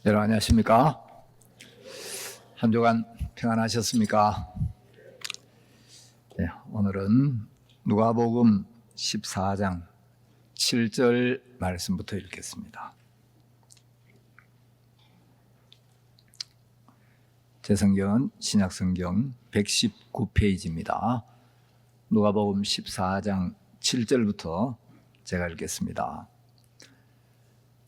여러분 안녕하십니까? 한 주간 평안하셨습니까? 네, 오늘은 누가복음 14장 7절 말씀부터 읽겠습니다. 제 성경은 신약성경 119페이지입니다. 누가복음 14장 7절부터 제가 읽겠습니다.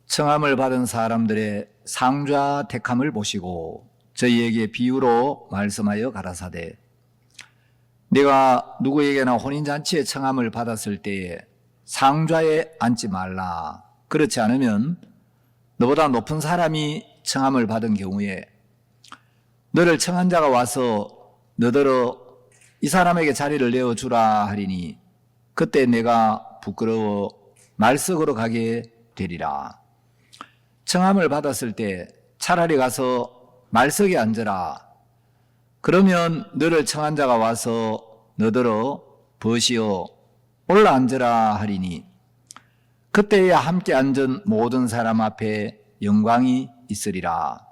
청함을 받은 사람들의 상좌 택함을 보시고 저희에게 비유로 말씀하여 가라사대, 네가 누구에게나 혼인잔치에 청함을 받았을 때에 상좌에 앉지 말라. 그렇지 않으면 너보다 높은 사람이 청함을 받은 경우에 너를 청한 자가 와서 너더러 이 사람에게 자리를 내어주라 하리니 그때 내가 부끄러워 말석으로 가게 되리라. 청함을 받았을 때 차라리 가서 말석에 앉으라. 그러면 너를 청한 자가 와서 너더러 벗이어 올라 앉으라 하리니 그때야 함께 앉은 모든 사람 앞에 영광이 있으리라.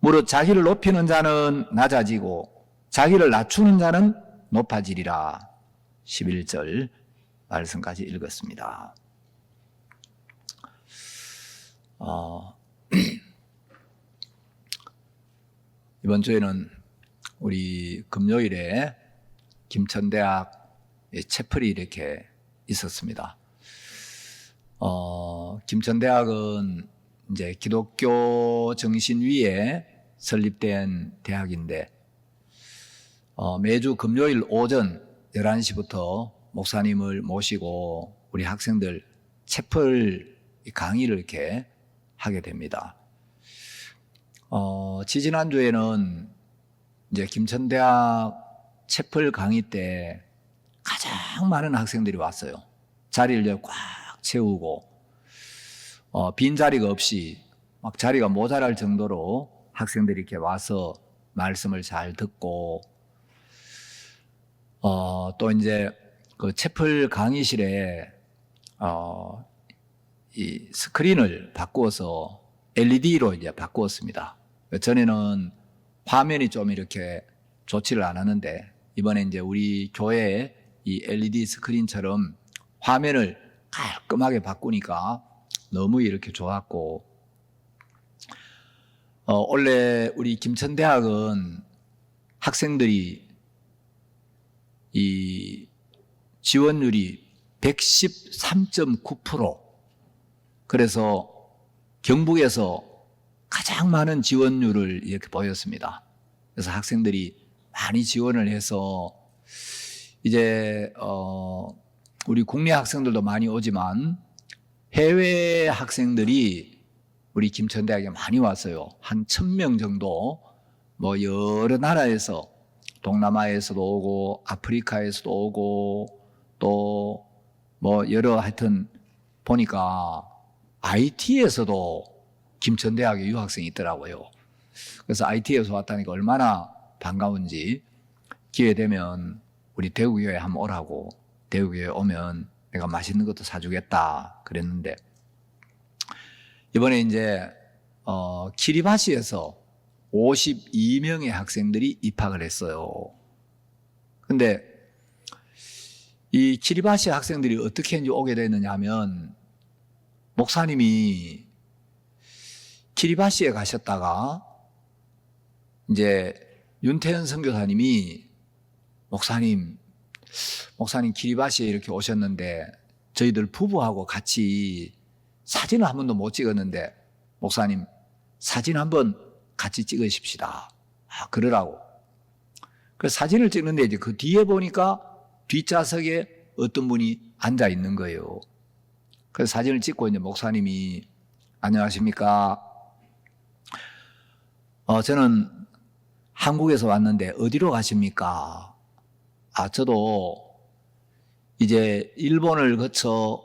무릇 자기를 높이는 자는 낮아지고 자기를 낮추는 자는 높아지리라. 11절 말씀까지 읽었습니다. 이번 주에는 우리 금요일에 김천대학의 채플이 이렇게 있었습니다. 김천대학은 이제 기독교 정신위에 설립된 대학인데, 매주 금요일 오전 11시부터 목사님을 모시고 우리 학생들 채플 강의를 이렇게 하게 됩니다. 지지난주에는 이제 김천대학 채플 강의 때 가장 많은 학생들이 왔어요. 자리를 이제 꽉 채우고, 빈 자리가 없이 막 자리가 모자랄 정도로 학생들이 이렇게 와서 말씀을 잘 듣고, 또 이제 그 채플 강의실에, 이 스크린을 바꾸어서 LED로 이제 바꾸었습니다. 전에는 화면이 좀 이렇게 좋지를 않았는데, 이번에 이제 우리 교회에 이 LED 스크린처럼 화면을 깔끔하게 바꾸니까 너무 이렇게 좋았고, 원래 우리 김천대학은 학생들이 이 지원율이 113.9%, 그래서 경북에서 가장 많은 지원율을 이렇게 보였습니다. 그래서 학생들이 많이 지원을 해서 이제 우리 국내 학생들도 많이 오지만 해외 학생들이 우리 김천대학에 많이 왔어요. 한 1,000명 정도, 뭐 여러 나라에서, 동남아에서도 오고 아프리카에서도 오고 또 뭐 여러 하여튼 보니까 IT에서도 김천대학에 유학생이 있더라고요. 그래서 IT에서 왔다니까 얼마나 반가운지, 기회 되면 우리 대구교회 한번 오라고, 대구교회 오면 내가 맛있는 것도 사주겠다 그랬는데, 이번에 이제 키리바시에서 52명의 학생들이 입학을 했어요. 근데 이 키리바시 학생들이 어떻게 이제 오게 됐느냐 하면, 목사님이 키리바시에 가셨다가 이제 윤태현 선교사님이 목사님 키리바시에 이렇게 오셨는데 저희들 부부하고 같이 사진을 한 번도 못 찍었는데 목사님 사진 한번 같이 찍으십시다. 그러라고. 그래서 사진을 찍는데 이제 그 뒤에 보니까 뒷좌석에 어떤 분이 앉아 있는 거예요. 그래서 사진을 찍고 이제 목사님이 안녕하십니까? 저는 한국에서 왔는데 어디로 가십니까? 저도 이제 일본을 거쳐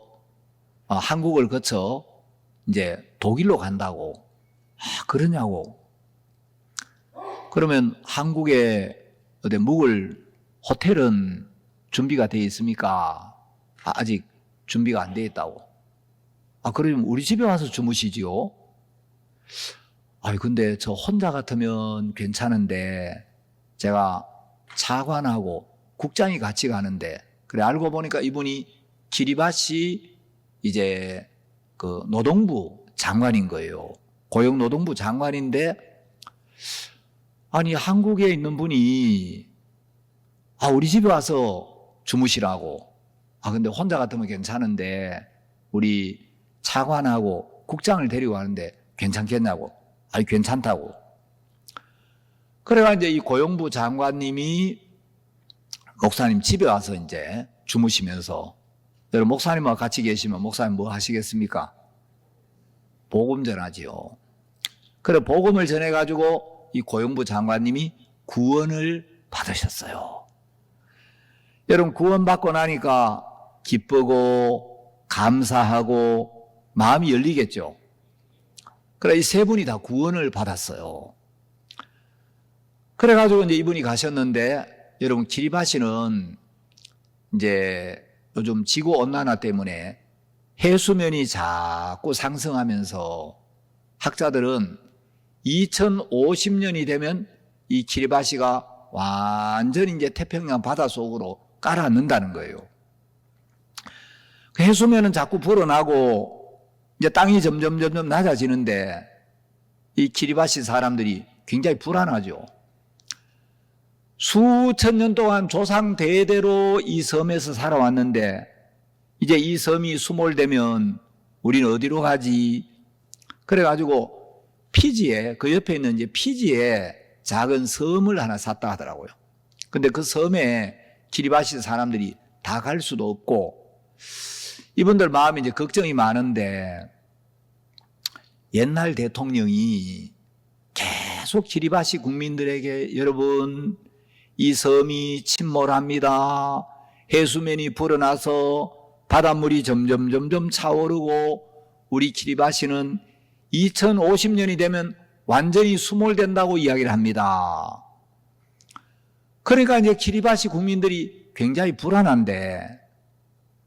한국을 거쳐 이제 독일로 간다고. 그러냐고. 그러면 한국에 어디 묵을 호텔은 준비가 되어 있습니까? 아직 준비가 안 되어 있다고. 그러면 우리 집에 와서 주무시지요? 아이, 근데 저 혼자 같으면 괜찮은데, 제가 차관하고 국장이 같이 가는데, 그래, 알고 보니까 이분이 키리바시 이제 그 노동부 장관인 거예요. 고용노동부 장관인데, 아니, 한국에 있는 분이, 우리 집에 와서 주무시라고. 근데 혼자 같으면 괜찮은데, 우리 차관하고 국장을 데리고 가는데 괜찮겠냐고. 아니, 괜찮다고. 그래가 이제 이 고용부 장관님이 목사님 집에 와서 이제 주무시면서, 여러분, 목사님과 같이 계시면 목사님 뭐 하시겠습니까? 복음 전하지요. 그래, 복음을 전해가지고 이 고용부 장관님이 구원을 받으셨어요. 여러분, 구원받고 나니까 기쁘고 감사하고 마음이 열리겠죠. 그래, 이 세 분이 다 구원을 받았어요. 그래가지고 이제 이분이 가셨는데, 여러분, 키리바시는 이제 요즘 지구 온난화 때문에 해수면이 자꾸 상승하면서 학자들은 2050년이 되면 이 키리바시가 완전히 이제 태평양 바닷속으로 깔아앉는다는 거예요. 그 해수면은 자꾸 불어나고 이제 땅이 점점 낮아지는데 이 키리바시 사람들이 굉장히 불안하죠. 수천 년 동안 조상 대대로 이 섬에서 살아왔는데 이제 이 섬이 수몰되면 우리는 어디로 가지? 그래가지고 피지에, 그 옆에 있는 이제 피지에 작은 섬을 하나 샀다 하더라고요. 근데 그 섬에 키리바시 사람들이 다 갈 수도 없고 이분들 마음에 이제 걱정이 많은데 옛날 대통령이 계속 키리바시 국민들에게 여러분 이 섬이 침몰합니다. 해수면이 불어나서 바닷물이 점점 차오르고 우리 키리바시는 2050년이 되면 완전히 수몰된다고 이야기를 합니다. 그러니까 이제 키리바시 국민들이 굉장히 불안한데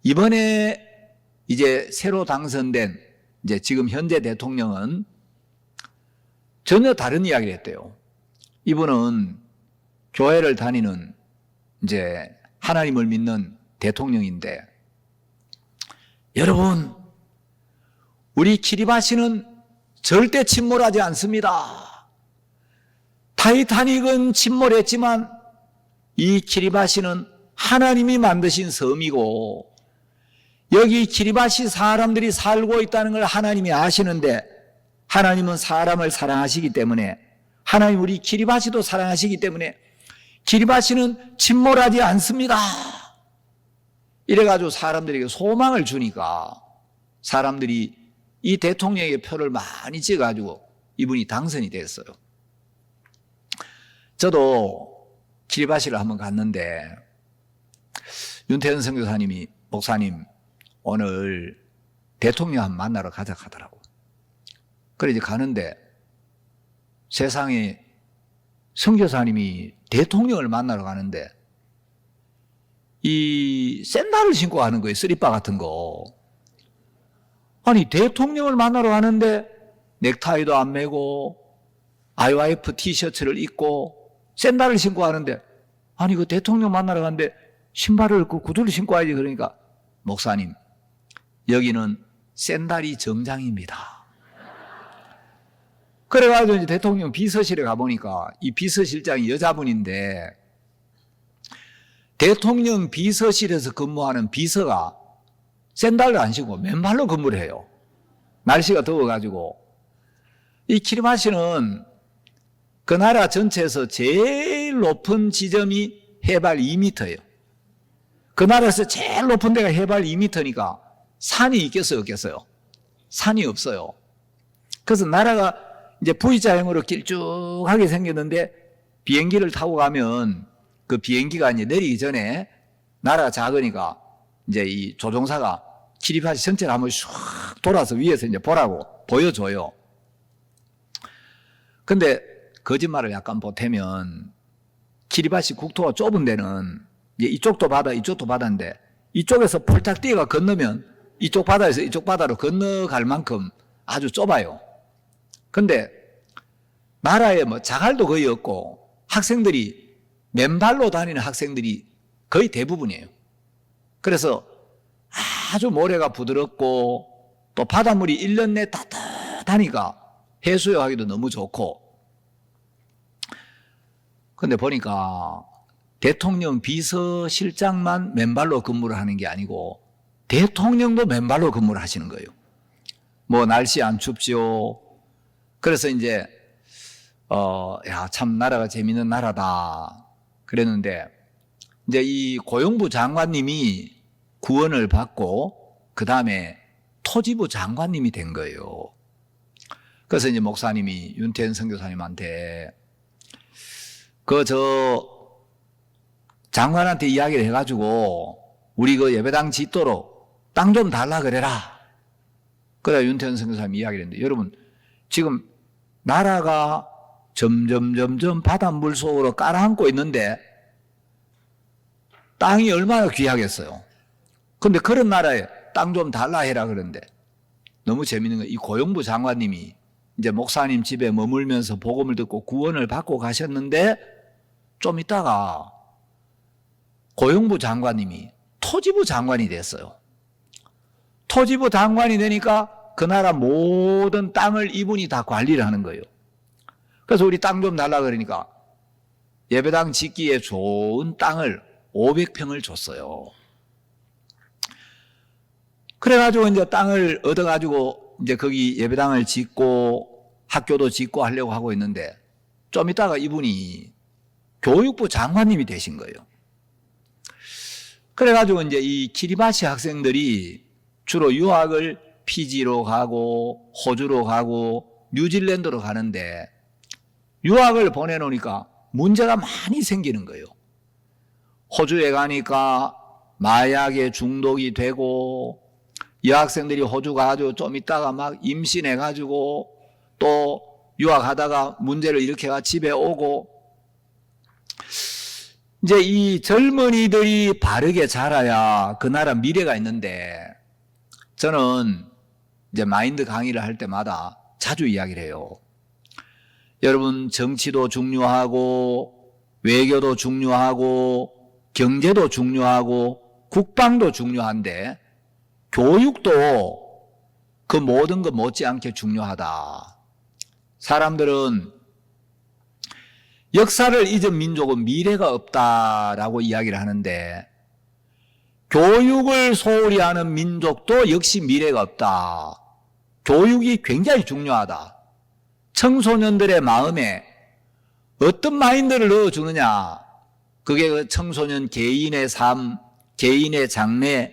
이번에 이제 새로 당선된 이제 지금 현재 대통령은 전혀 다른 이야기를 했대요. 이분은 교회를 다니는 이제 하나님을 믿는 대통령인데 여러분 우리 키리바시는 절대 침몰하지 않습니다. 타이타닉은 침몰했지만 이 키리바시는 하나님이 만드신 섬이고 여기 키리바시 사람들이 살고 있다는 걸 하나님이 아시는데 하나님은 사람을 사랑하시기 때문에 하나님 우리 키리바시도 사랑하시기 때문에 키리바시는 침몰하지 않습니다. 이래가지고 사람들에게 소망을 주니까 사람들이 이 대통령에게 표를 많이 찍어가지고 이분이 당선이 됐어요. 저도 키리바시를 한번 갔는데 윤태현 선교사님이 목사님 오늘 대통령 한번 만나러 가자 하더라고. 그래 이제 가는데 세상에 선교사님이 대통령을 만나러 가는데 이 샌들을 신고 가는 거예요. 쓰리빠 같은 거. 아니 대통령을 만나러 가는데 넥타이도 안 매고 IYF 티셔츠를 입고 샌들을 신고 가는데 아니 그 대통령 만나러 가는데 신발을 그 구두를 신고 와야지. 그러니까 목사님 여기는 샌들이 정장입니다. 그래가지고 이제 대통령 비서실에 가보니까 이 비서실장이 여자분인데 대통령 비서실에서 근무하는 비서가 샌들을 안 신고 맨발로 근무를 해요. 날씨가 더워가지고. 이 키리바시는 그 나라 전체에서 제일 높은 지점이 해발 2m예요. 그 나라에서 제일 높은 데가 해발 2m니까 산이 있겠어요, 없겠어요? 산이 없어요. 그래서 나라가 이제 V자형으로 길쭉하게 생겼는데 비행기를 타고 가면 그 비행기가 이제 내리기 전에 나라가 작으니까 이제 이 조종사가 키리바시 전체를 한번 슉 돌아서 위에서 이제 보라고 보여줘요. 근데 거짓말을 약간 보태면 키리바시 국토가 좁은 데는 이제 이쪽도 바다, 이쪽도 바다인데 이쪽에서 폴딱 뛰어가 건너면 이쪽 바다에서 이쪽 바다로 건너갈 만큼 아주 좁아요. 근데 나라에 뭐 자갈도 거의 없고 학생들이 맨발로 다니는 학생들이 거의 대부분이에요. 그래서 아주 모래가 부드럽고 또 바닷물이 1년 내 따뜻하니까 해수욕하기도 너무 좋고. 근데 보니까 대통령 비서실장만 맨발로 근무를 하는 게 아니고 대통령도 맨발로 근무를 하시는 거예요. 뭐 날씨 안 춥죠. 그래서 이제 야, 참 나라가 재밌는 나라다 그랬는데, 이제 이 고용부 장관님이 구원을 받고 그 다음에 토지부 장관님이 된 거예요. 그래서 이제 목사님이 윤태현 선교사님한테 장관한테 이야기를 해가지고 우리 그 예배당 짓도록 땅 좀 달라 그래라. 그래 윤태현 선교사님이 이야기를 했는데, 여러분 지금 나라가 점점 바닷물 속으로 깔아앉고 있는데 땅이 얼마나 귀하겠어요. 근데 그런 나라에 땅 좀 달라 해라 그러는데, 너무 재밌는 거, 이 고용부 장관님이 이제 목사님 집에 머물면서 복음을 듣고 구원을 받고 가셨는데, 좀 있다가 고용부 장관님이 토지부 장관이 됐어요. 토지부 장관이 되니까 그 나라 모든 땅을 이분이 다 관리를 하는 거예요. 그래서 우리 땅 좀 달라 그러니까 예배당 짓기에 좋은 땅을 500평을 줬어요. 그래가지고 이제 땅을 얻어가지고 이제 거기 예배당을 짓고 학교도 짓고 하려고 하고 있는데, 좀 있다가 이분이 교육부 장관님이 되신 거예요. 그래가지고 이제 이 키리바시 학생들이 주로 유학을 피지로 가고 호주로 가고 뉴질랜드로 가는데, 유학을 보내놓으니까 문제가 많이 생기는 거예요. 호주에 가니까 마약에 중독이 되고, 여학생들이 호주 가가지고 좀 있다가 막 임신해가지고 또 유학하다가 문제를 일으켜가 집에 오고. 이제 이 젊은이들이 바르게 자라야 그 나라 미래가 있는데, 저는 이제 마인드 강의를 할 때마다 자주 이야기를 해요. 여러분, 정치도 중요하고 외교도 중요하고 경제도 중요하고 국방도 중요한데, 교육도 그 모든 것 못지않게 중요하다. 사람들은 역사를 잊은 민족은 미래가 없다라고 이야기를 하는데, 교육을 소홀히 하는 민족도 역시 미래가 없다. 교육이 굉장히 중요하다. 청소년들의 마음에 어떤 마인드를 넣어주느냐, 그게 그 청소년 개인의 삶, 개인의 장래,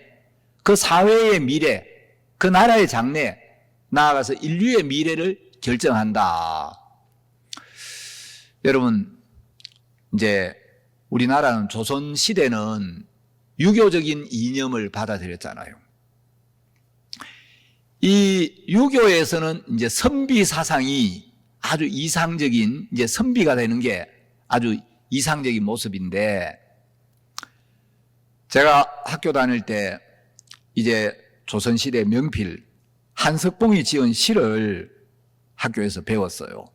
그 사회의 미래, 그 나라의 장래, 나아가서 인류의 미래를 결정한다. 여러분, 이제 우리나라는 조선시대는 유교적인 이념을 받아들였잖아요. 이 유교에서는 이제 선비 사상이 아주 이상적인, 이제 선비가 되는 게 아주 이상적인 모습인데, 제가 학교 다닐 때 이제 조선시대 명필 한석봉이 지은 시를 학교에서 배웠어요.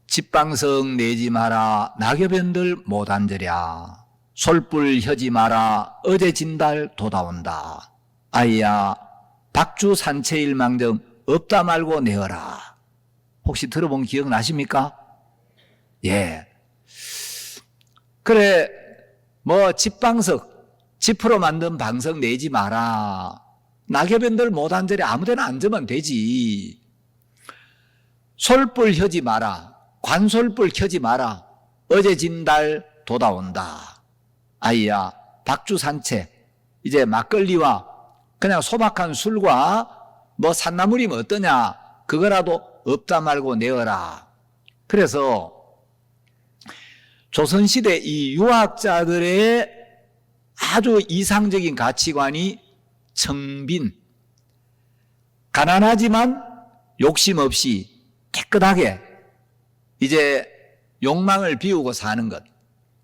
집방석 내지 마라 낙엽연들 못 앉으랴, 솔불 혀지 마라 어제 진달 돋아온다. 아이야 박주 산채일망정 없다 말고 내어라. 혹시 들어본 기억 나십니까? 예. 그래, 뭐 집방석, 지프로 만든 방석 내지 마라. 낙엽연들 못 앉으랴, 아무데나 앉으면 되지. 솔불 혀지 마라. 관솔불 켜지 마라. 어제 진 달 돋아온다. 아이야 박주 산채, 이제 막걸리와 그냥 소박한 술과 뭐 산나물이면 어떠냐, 그거라도 없다 말고 내어라. 그래서 조선시대 이 유학자들의 아주 이상적인 가치관이 청빈, 가난하지만 욕심 없이 깨끗하게 이제 욕망을 비우고 사는 것.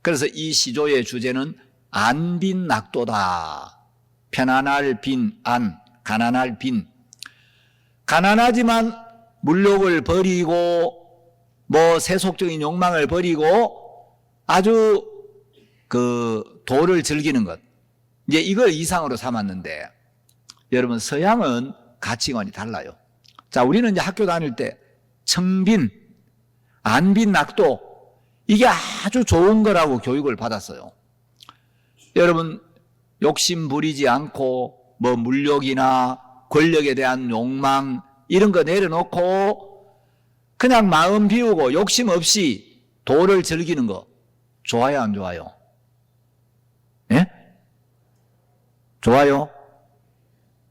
그래서 이 시조의 주제는 안빈낙도다. 편안할 빈 안, 가난할 빈. 가난하지만 물욕을 버리고 뭐 세속적인 욕망을 버리고 아주 그 도를 즐기는 것, 이제 이걸 이상으로 삼았는데, 여러분 서양은 가치관이 달라요. 자, 우리는 이제 학교 다닐 때 청빈, 안빈, 낙도, 이게 아주 좋은 거라고 교육을 받았어요. 여러분 욕심 부리지 않고 뭐 물욕이나 권력에 대한 욕망 이런 거 내려놓고 그냥 마음 비우고 욕심 없이 도를 즐기는 거 좋아요, 안 좋아요? 예? 좋아요?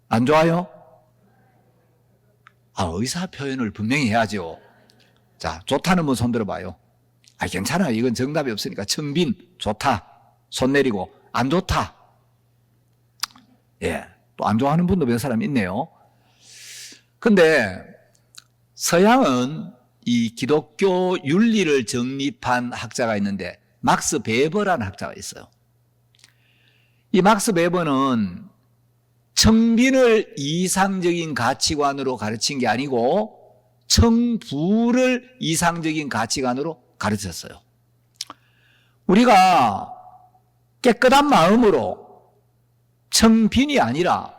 안 좋아요? 의사 표현을 분명히 해야죠. 자, 좋다는 분 손 들어봐요. 괜찮아요. 이건 정답이 없으니까. 청빈, 좋다. 손 내리고. 안 좋다. 예. 또 안 좋아하는 분도 몇 사람 있네요. 근데 서양은 이 기독교 윤리를 정립한 학자가 있는데, 막스 베버라는 학자가 있어요. 이 막스 베버는 청빈을 이상적인 가치관으로 가르친 게 아니고 청부를 이상적인 가치관으로 가르쳤어요. 우리가 깨끗한 마음으로 청빈이 아니라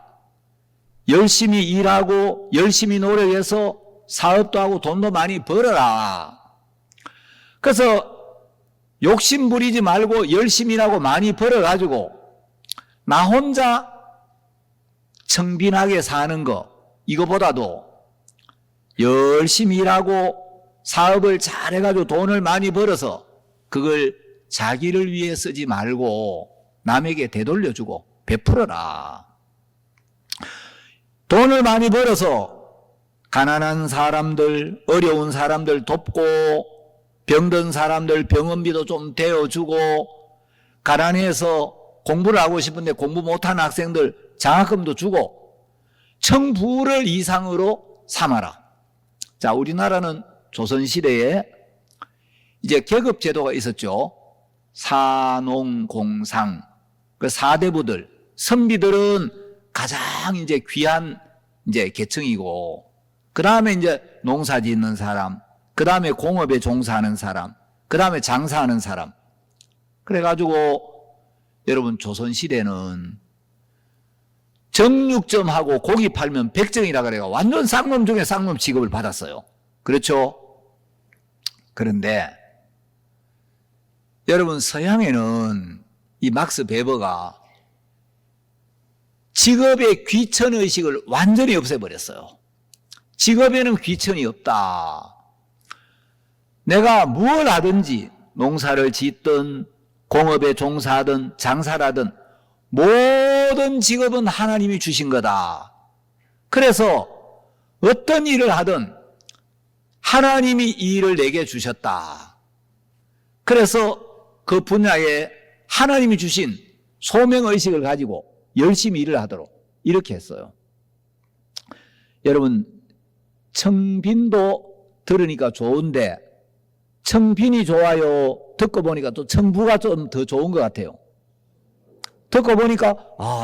열심히 일하고 열심히 노력해서 사업도 하고 돈도 많이 벌어라. 그래서 욕심 부리지 말고 열심히 일하고 많이 벌어가지고 나 혼자 청빈하게 사는 거, 이거보다도 열심히 일하고 사업을 잘해가지고 돈을 많이 벌어서 그걸 자기를 위해 쓰지 말고 남에게 되돌려주고 베풀어라. 돈을 많이 벌어서 가난한 사람들, 어려운 사람들 돕고 병든 사람들 병원비도 좀 대어주고, 가난해서 공부를 하고 싶은데 공부 못하는 학생들 장학금도 주고 청부를 이상으로 삼아라. 자, 우리나라는 조선시대에 이제 계급제도가 있었죠. 사농공상, 그 사대부들, 선비들은 가장 이제 귀한 이제 계층이고, 그 다음에 이제 농사 짓는 사람, 그 다음에 공업에 종사하는 사람, 그 다음에 장사하는 사람. 그래가지고 여러분 조선시대는 정육점하고 고기 팔면 백정이라 그래요. 완전 쌍놈 중에 쌍놈 취급을 받았어요. 그렇죠? 그런데 여러분 서양에는 이 막스 베버가 직업의 귀천의식을 완전히 없애버렸어요. 직업에는 귀천이 없다. 내가 무엇을 하든지 농사를 짓든 공업에 종사하든 장사라든 모든 직업은 하나님이 주신 거다. 그래서 어떤 일을 하든 하나님이 이 일을 내게 주셨다. 그래서 그 분야에 하나님이 주신 소명의식을 가지고 열심히 일을 하도록 이렇게 했어요. 여러분 청빈도 들으니까 좋은데 청빈이 좋아요, 듣고 보니까 또 청부가 좀 더 좋은 것 같아요. 듣고 보니까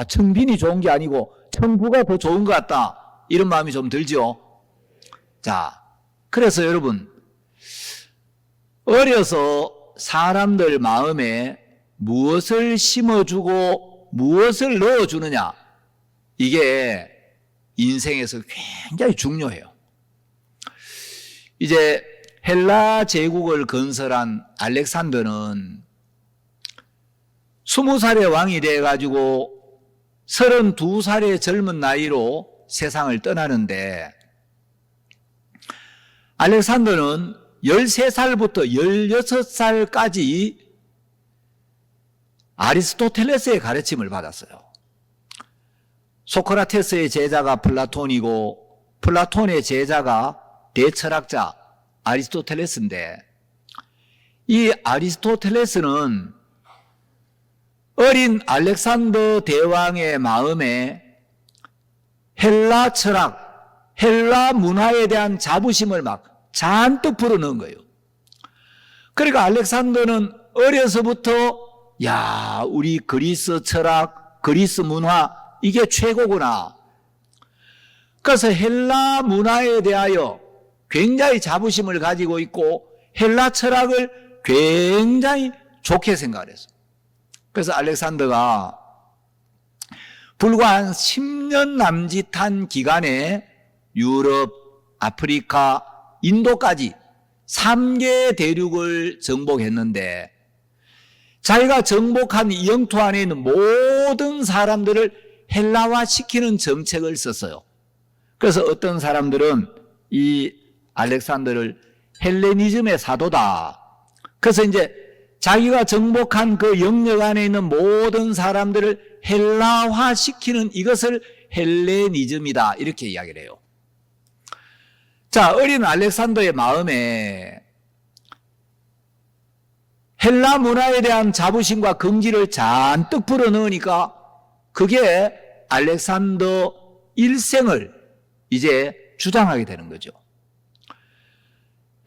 청빈이 좋은 게 아니고 청부가 더 좋은 것 같다, 이런 마음이 좀 들죠. 자, 그래서 여러분 어려서 사람들 마음에 무엇을 심어주고 무엇을 넣어주느냐, 이게 인생에서 굉장히 중요해요. 이제 헬라 제국을 건설한 알렉산더는 20살의 왕이 돼가지고 32살의 젊은 나이로 세상을 떠나는데, 알렉산더는 13살부터 16살까지 아리스토텔레스의 가르침을 받았어요. 소크라테스의 제자가 플라톤이고 플라톤의 제자가 대철학자 아리스토텔레스인데, 이 아리스토텔레스는 어린 알렉산더 대왕의 마음에 헬라 철학, 헬라 문화에 대한 자부심을 막 잔뜩 불어넣은 거예요. 그러니까 알렉산더는 어려서부터 우리 그리스 철학, 그리스 문화 이게 최고구나. 그래서 헬라 문화에 대하여 굉장히 자부심을 가지고 있고 헬라 철학을 굉장히 좋게 생각을 했어요. 그래서 알렉산더가 불과 한 10년 남짓한 기간에 유럽, 아프리카, 인도까지 3개 대륙을 정복했는데 자기가 정복한 이 영토 안에 있는 모든 사람들을 헬라화시키는 정책을 썼어요. 그래서 어떤 사람들은 이 알렉산더를 헬레니즘의 사도다. 그래서 이제 자기가 정복한 그 영역 안에 있는 모든 사람들을 헬라화시키는 이것을 헬레니즘이다. 이렇게 이야기를 해요. 자, 어린 알렉산더의 마음에 헬라 문화에 대한 자부심과 긍지를 잔뜩 불어넣으니까 그게 알렉산더 일생을 이제 주장하게 되는 거죠.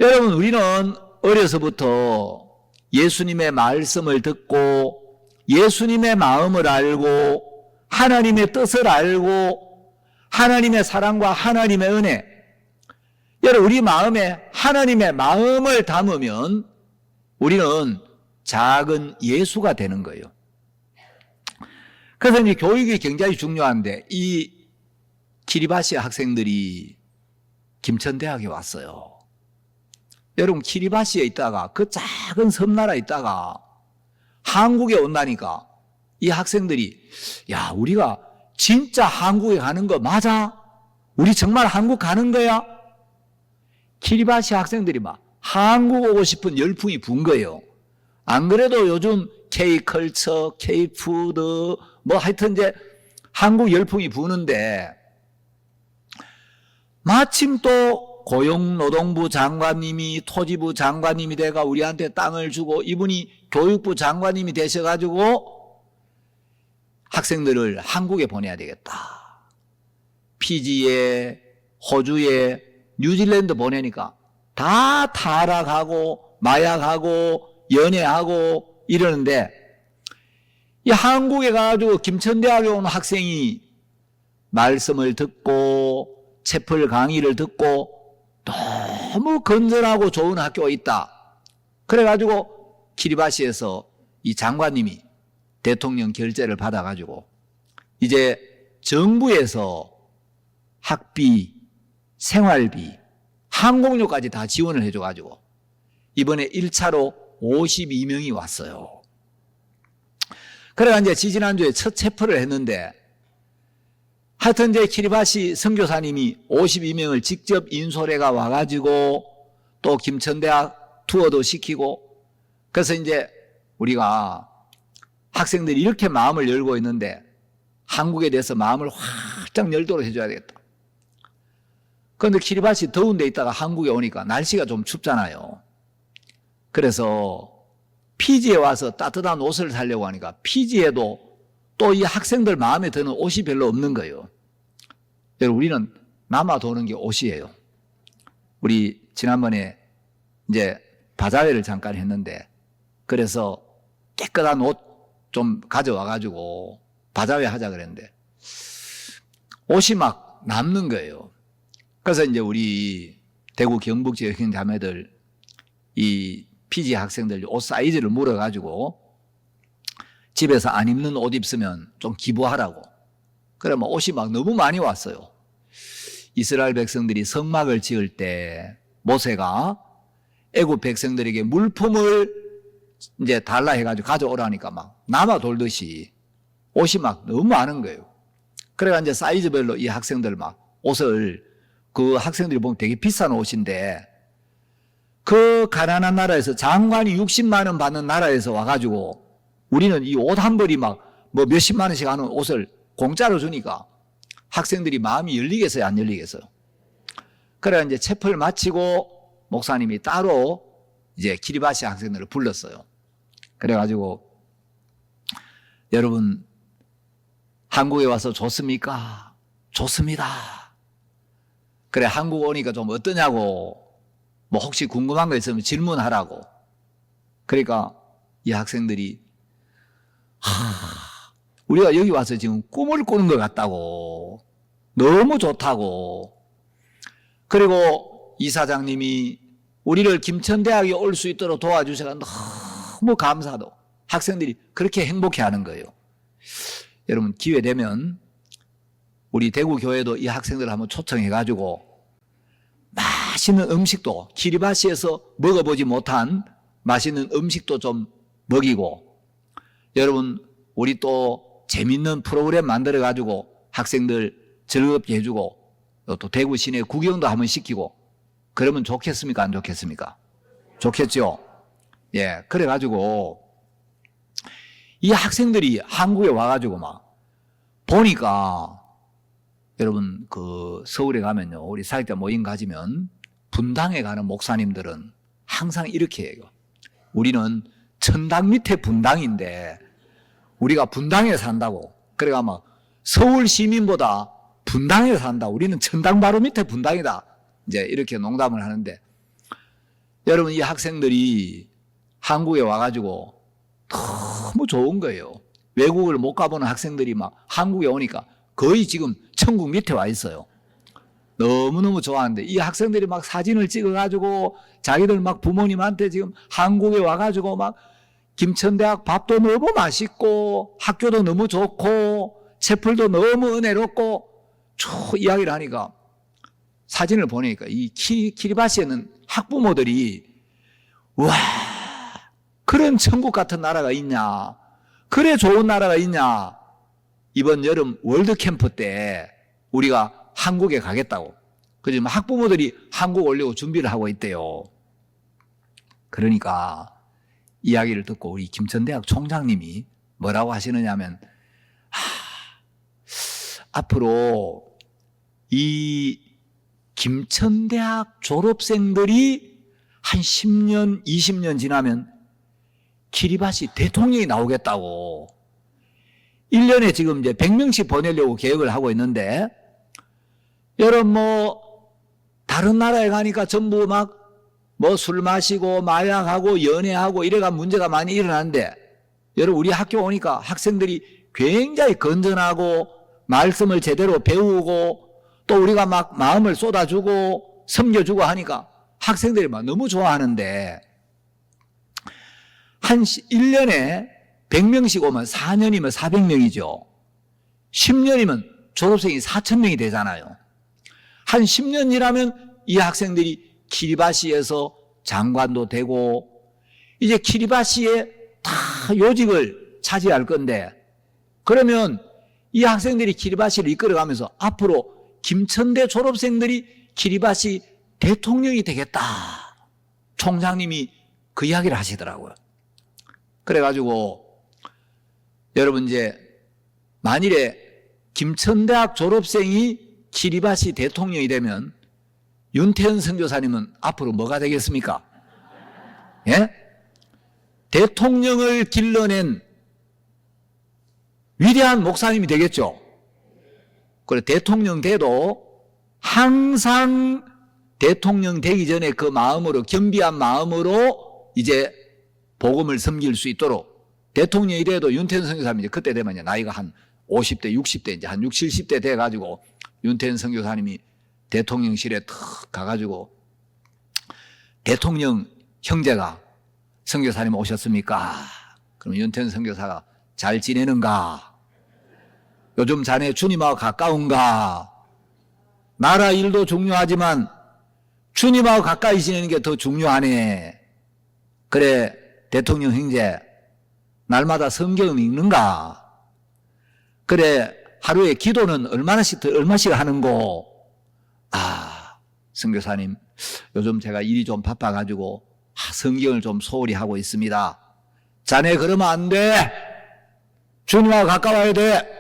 여러분, 우리는 어려서부터 예수님의 말씀을 듣고 예수님의 마음을 알고 하나님의 뜻을 알고 하나님의 사랑과 하나님의 은혜, 여러분, 우리 마음에 하나님의 마음을 담으면 우리는 작은 예수가 되는 거예요. 그래서 이제 교육이 굉장히 중요한데 이 키리바시 학생들이 김천대학에 왔어요. 여러분, 키리바시에 있다가 그 작은 섬나라에 있다가 한국에 온다니까 이 학생들이 야, 우리가 진짜 한국에 가는 거 맞아? 우리 정말 한국 가는 거야? 키리바시 학생들이 막 한국 오고 싶은 열풍이 분 거예요. 안 그래도 요즘 K컬처, K푸드 뭐 하여튼 이제 한국 열풍이 부는데 마침 또 고용노동부 장관님이 토지부 장관님이 돼가 우리한테 땅을 주고 이분이 교육부 장관님이 되셔가지고 학생들을 한국에 보내야 되겠다. 피지에, 호주에, 뉴질랜드 보내니까 다 타락하고 마약하고 연애하고 이러는데 이 한국에 가가지고 김천대학에 온 학생이 말씀을 듣고 채플 강의를 듣고 너무 건전하고 좋은 학교가 있다. 그래가지고 키리바시에서 이 장관님이 대통령 결재를 받아가지고 이제 정부에서 학비, 생활비, 항공료까지 다 지원을 해줘가지고 이번에 1차로 52명이 왔어요. 그래가 이제 지지난주에 첫 체포를 했는데 하여튼 이제 키리바시 선교사님이 52명을 직접 인솔해가 와가지고 또 김천대학 투어도 시키고 그래서 이제 우리가 학생들이 이렇게 마음을 열고 있는데 한국에 대해서 마음을 활짝 열도록 해줘야 되겠다. 그런데 키리바시 더운 데 있다가 한국에 오니까 날씨가 좀 춥잖아요. 그래서 피지에 와서 따뜻한 옷을 사려고 하니까 피지에도 또 이 학생들 마음에 드는 옷이 별로 없는 거예요. 여러분, 우리는 남아 도는 게 옷이에요. 우리 지난번에 이제 바자회를 잠깐 했는데 그래서 깨끗한 옷 좀 가져와가지고 바자회 하자 그랬는데 옷이 막 남는 거예요. 그래서 이제 우리 대구 경북 지역 자매들 이 피지 학생들 옷 사이즈를 물어가지고 집에서 안 입는 옷 입으면 좀 기부하라고. 그러면 옷이 막 너무 많이 왔어요. 이스라엘 백성들이 성막을 지을 때 모세가 애굽 백성들에게 물품을 이제 달라 해가지고 가져오라니까 막 남아 돌듯이 옷이 막 너무 많은 거예요. 그래가 이제 사이즈별로 이 학생들 막 옷을 그 학생들이 보면 되게 비싼 옷인데 그 가난한 나라에서 장관이 60만 원 받는 나라에서 와가지고 우리는 이 옷 한 벌이 막 뭐 몇십만 원씩 하는 옷을 공짜로 주니까 학생들이 마음이 열리겠어요, 안 열리겠어요? 그래 이제 체포를 마치고 목사님이 따로 이제 키리바시 학생들을 불렀어요. 그래가지고 여러분 한국에 와서 좋습니까? 좋습니다. 그래 한국 오니까 좀 어떠냐고 뭐 혹시 궁금한 거 있으면 질문하라고. 그러니까 이 학생들이 우리가 여기 와서 지금 꿈을 꾸는 것 같다고 너무 좋다고 그리고 이사장님이 우리를 김천대학에 올 수 있도록 도와주셔서 너무 감사하다고 학생들이 그렇게 행복해하는 거예요. 여러분 기회 되면 우리 대구교회도 이 학생들을 한번 초청해가지고 맛있는 음식도 키리바시에서 먹어보지 못한 맛있는 음식도 좀 먹이고, 여러분 우리 또 재밌는 프로그램 만들어가지고 학생들 즐겁게 해주고 또 대구 시내 구경도 한번 시키고 그러면 좋겠습니까? 안 좋겠습니까? 좋겠죠. 예, 그래가지고 이 학생들이 한국에 와가지고 막 보니까, 여러분 그 서울에 가면요, 우리 사역자 모임 가지면 분당에 가는 목사님들은 항상 이렇게 해요. 우리는 천당 밑에 분당인데 우리가 분당에 산다고. 그래가 막 서울 시민보다 분당에 산다. 우리는 천당 바로 밑에 분당이다. 이제 이렇게 농담을 하는데, 여러분 이 학생들이 한국에 와가지고 너무 좋은 거예요. 외국을 못 가보는 학생들이 막 한국에 오니까 거의 지금 천국 밑에 와 있어요. 너무너무 좋아하는데 이 학생들이 막 사진을 찍어가지고 자기들 막 부모님한테 지금 한국에 와가지고 막 김천대학 밥도 너무 맛있고 학교도 너무 좋고 채플도 너무 은혜롭고 쭉 이야기를 하니까, 사진을 보니까 이 키리바시에는 학부모들이 와, 그런 천국 같은 나라가 있냐, 그래 좋은 나라가 있냐, 이번 여름 월드캠프 때 우리가 한국에 가겠다고. 그지만 학부모들이 한국 오려고 준비를 하고 있대요. 그러니까 이야기를 듣고 우리 김천대학 총장님이 뭐라고 하시느냐 하면, 앞으로 이 김천대학 졸업생들이 한 10년, 20년 지나면 키리바시 대통령이 나오겠다고. 1년에 지금 이제 100명씩 보내려고 계획을 하고 있는데, 여러분 다른 나라에 가니까 전부 막 술 마시고 마약하고 연애하고 이래가 문제가 많이 일어나는데, 여러분 우리 학교 오니까 학생들이 굉장히 건전하고 말씀을 제대로 배우고 또 우리가 막 마음을 쏟아주고 섬겨주고 하니까 학생들이 막 너무 좋아하는데, 한 1년에 100명씩 오면 4년이면 400명이죠. 10년이면 졸업생이 4,000명이 되잖아요. 한 10년 일하면 이 학생들이 키리바시에서 장관도 되고 이제 키리바시에 다 요직을 차지할 건데, 그러면 이 학생들이 키리바시를 이끌어가면서 앞으로 김천대 졸업생들이 키리바시 대통령이 되겠다. 총장님이 그 이야기를 하시더라고요. 그래가지고 여러분 이제 만일에 김천대학 졸업생이 키리바시 대통령이 되면 윤태현 선교사님은 앞으로 뭐가 되겠습니까? 예? 대통령을 길러낸 위대한 목사님이 되겠죠. 그래, 대통령 돼도 항상 대통령 되기 전에 그 마음으로, 겸비한 마음으로 이제 복음을 섬길 수 있도록, 대통령이 돼도 윤태현 선교사님이 이제 그때 되면 이제 나이가 한 50대, 60대, 이제 한 60, 70대 돼가지고 윤태현 선교사님이 대통령실에 탁 가가지고, 대통령 형제가 선교사님 오셨습니까? 그럼 윤태현 선교사가 잘 지내는가? 요즘 자네 주님하고 가까운가? 나라 일도 중요하지만 주님하고 가까이 지내는 게 더 중요하네. 그래, 대통령 형제 날마다 성경 읽는가? 그래, 하루에 기도는 얼마씩 하는고? 선교사님, 요즘 제가 일이 좀 바빠가지고 성경을 좀 소홀히 하고 있습니다. 자네 그러면 안 돼. 주님하고 가까워야 돼.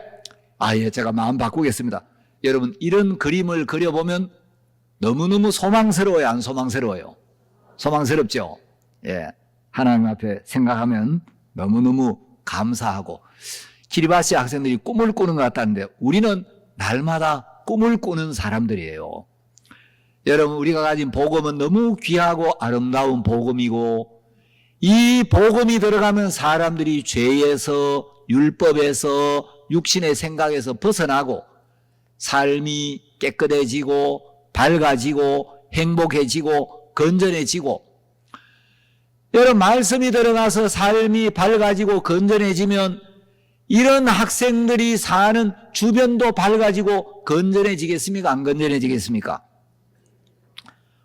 예, 제가 마음 바꾸겠습니다. 여러분, 이런 그림을 그려보면 너무너무 소망스러워요, 안 소망스러워요? 소망스럽죠? 예. 하나님 앞에 생각하면 너무너무 감사하고, 키리바시 학생들이 꿈을 꾸는 것 같다는데 우리는 날마다 꿈을 꾸는 사람들이에요. 여러분, 우리가 가진 복음은 너무 귀하고 아름다운 복음이고, 이 복음이 들어가면 사람들이 죄에서, 율법에서, 육신의 생각에서 벗어나고 삶이 깨끗해지고 밝아지고 행복해지고 건전해지고, 여러분 말씀이 들어가서 삶이 밝아지고 건전해지면 이런 학생들이 사는 주변도 밝아지고 건전해지겠습니까? 안 건전해지겠습니까?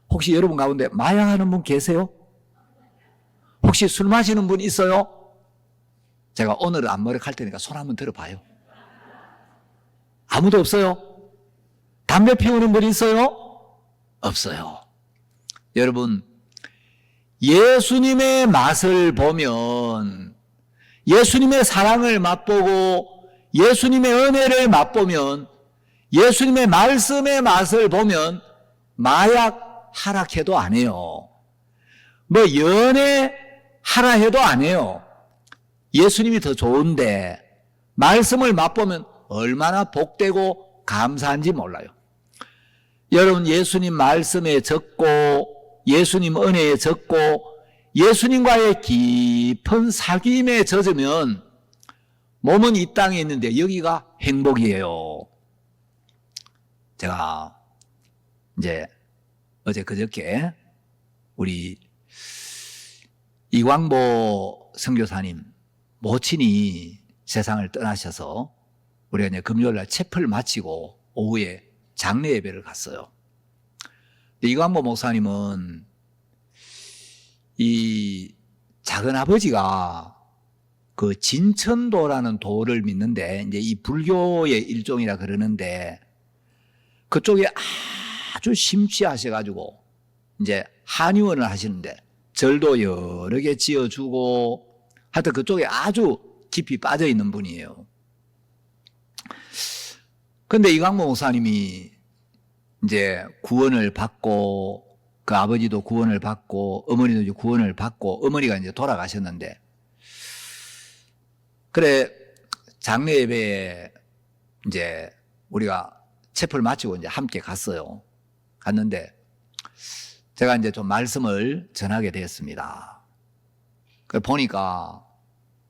혹시 여러분 가운데 마약하는 분 계세요? 혹시 술 마시는 분 있어요? 제가 오늘은 안 머쓱할 테니까 손 한번 들어봐요. 아무도 없어요? 담배 피우는 분 있어요? 없어요. 여러분, 예수님의 맛을 보면, 예수님의 사랑을 맛보고 예수님의 은혜를 맛보면, 예수님의 말씀의 맛을 보면 마약 하락해도 안 해요. 뭐 연애 하라 해도 안 해요. 예수님이 더 좋은데 말씀을 맛보면 얼마나 복되고 감사한지 몰라요. 여러분 예수님 말씀에 젖고 예수님 은혜에 젖고 예수님과의 깊은 사귐에 젖으면 몸은 이 땅에 있는데 여기가 행복이에요. 제가 이제 어제 그저께 우리 이광보 선교사님 모친이 세상을 떠나셔서 우리가 이제 금요일날 채플 마치고 오후에 장례 예배를 갔어요. 이광보 목사님은 이 작은 아버지가 그 진천도라는 도를 믿는데 이제 이 불교의 일종이라 그러는데 그쪽에 아주 심취하셔가지고 이제 한의원을 하시는데 절도 여러 개 지어주고 하여튼 그쪽에 아주 깊이 빠져 있는 분이에요. 근데 이광모 목사님이 이제 구원을 받고 그 아버지도 구원을 받고 어머니도 이제 구원을 받고 어머니가 이제 돌아가셨는데 그래 장례 예배에 이제 우리가 채플 마치고 이제 함께 갔어요. 갔는데 제가 이제 좀 말씀을 전하게 되었습니다. 보니까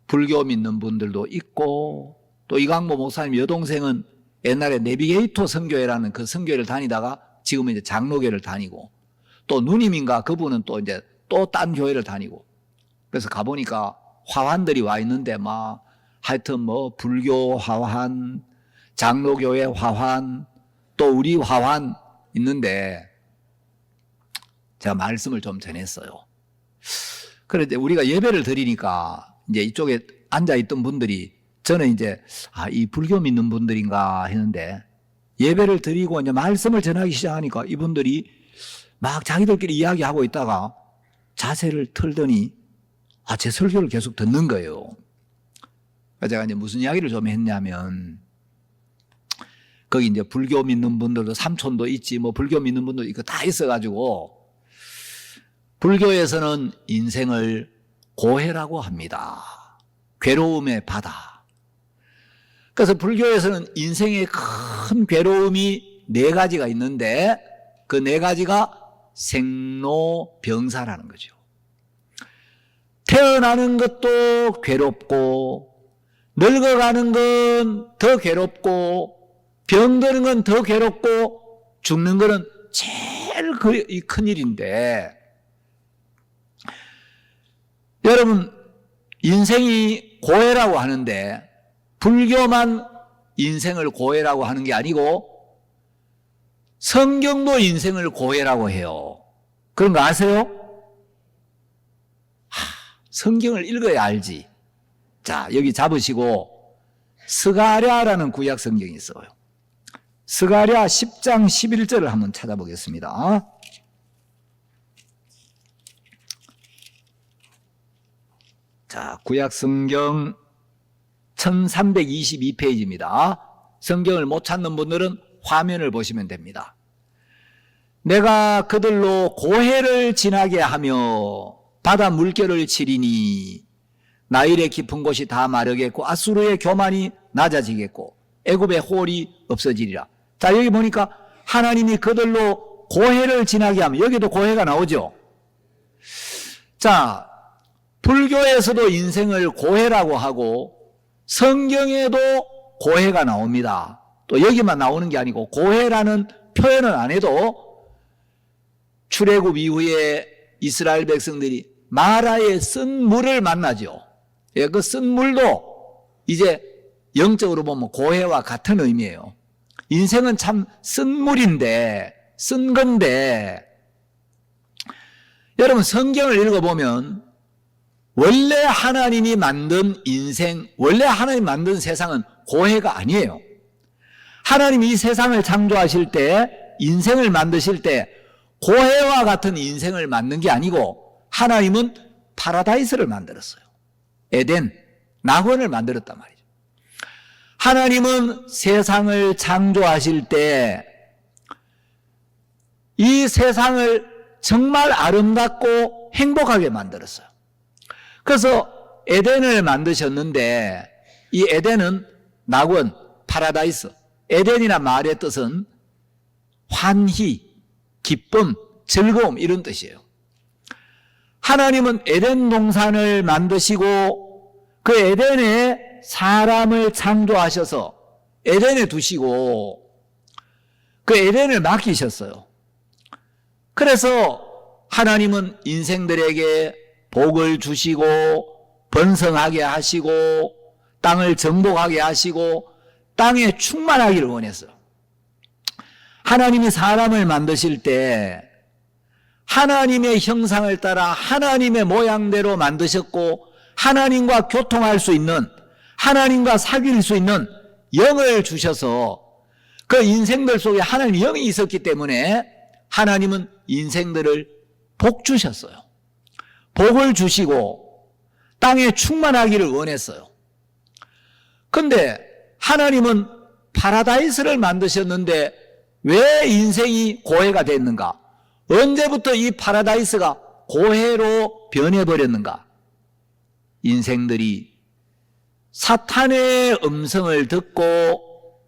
불교 믿는 분들도 있고 또 이광모 목사님 여동생은 옛날에 내비게이터 선교회라는 그 선교회를 다니다가 지금은 이제 장로교를 다니고 또 누님인가 그분은 또 이제 또 딴 교회를 다니고 그래서 가보니까 화환들이 와 있는데 막 하여튼 뭐 불교 화환, 장로교회 화환, 또 우리 화환 있는데 제가 말씀을 좀 전했어요. 그런데 우리가 예배를 드리니까 이제 이쪽에 앉아있던 분들이 저는 이제 이 불교 믿는 분들인가 했는데 예배를 드리고 이제 말씀을 전하기 시작하니까 이분들이 막 자기들끼리 이야기하고 있다가 자세를 틀더니 제 설교를 계속 듣는 거예요. 그래서 제가 이제 무슨 이야기를 좀 했냐면 거기 이제 불교 믿는 분들도 삼촌도 있지 뭐 불교 믿는 분도 있고 다 있어가지고 불교에서는 인생을 고해라고 합니다. 괴로움의 바다. 그래서 불교에서는 인생의 큰 괴로움이 4가지가 있는데 그 4가지가 생로병사라는 거죠. 태어나는 것도 괴롭고 늙어가는 건 더 괴롭고 병드는 건 더 괴롭고 죽는 거는 제일 큰 일인데 여러분 인생이 고해라고 하는데 불교만 인생을 고해라고 하는 게 아니고 성경도 인생을 고해라고 해요. 그런 거 아세요? 성경을 읽어야 알지. 자, 여기 잡으시고 스가랴라는 구약 성경이 있어요. 스가랴 10장 11절을 한번 찾아보겠습니다. 자, 구약 성경 1322페이지입니다. 성경을 못 찾는 분들은 화면을 보시면 됩니다. 내가 그들로 고해를 지나게 하며 바다 물결을 치리니 나일의 깊은 곳이 다 마르겠고 아수르의 교만이 낮아지겠고 애굽의 홀이 없어지리라. 자, 여기 보니까 하나님이 그들로 고해를 지나게 하면 여기도 고해가 나오죠. 자, 불교에서도 인생을 고해라고 하고 성경에도 고해가 나옵니다. 또 여기만 나오는 게 아니고 고해라는 표현을 안 해도 출애굽 이후에 이스라엘 백성들이 마라의 쓴 물을 만나죠. 예, 그 쓴 물도 이제 영적으로 보면 고해와 같은 의미예요. 인생은 참 쓴 물인데, 쓴 건데, 여러분 성경을 읽어보면 원래 하나님이 만든 인생, 원래 하나님이 만든 세상은 고해가 아니에요. 하나님이 이 세상을 창조하실 때, 인생을 만드실 때 고해와 같은 인생을 만든 게 아니고 하나님은 파라다이스를 만들었어요. 에덴, 낙원을 만들었단 말이죠. 하나님은 세상을 창조하실 때 이 세상을 정말 아름답고 행복하게 만들었어요. 그래서 에덴을 만드셨는데 이 에덴은 낙원, 파라다이스, 에덴이나 말의 뜻은 환희, 기쁨, 즐거움 이런 뜻이에요. 하나님은 에덴 동산을 만드시고 그 에덴에 사람을 창조하셔서 에덴에 두시고 그 에덴을 맡기셨어요. 그래서 하나님은 인생들에게 복을 주시고 번성하게 하시고 땅을 정복하게 하시고 땅에 충만하기를 원했어요. 하나님이 사람을 만드실 때 하나님의 형상을 따라 하나님의 모양대로 만드셨고 하나님과 교통할 수 있는, 하나님과 사귈 수 있는 영을 주셔서 그 인생들 속에 하나님의 영이 있었기 때문에 하나님은 인생들을 복 주셨어요. 복을 주시고 땅에 충만하기를 원했어요. 그런데 하나님은 파라다이스를 만드셨는데 왜 인생이 고해가 됐는가? 언제부터 이 파라다이스가 고해로 변해버렸는가? 인생들이 사탄의 음성을 듣고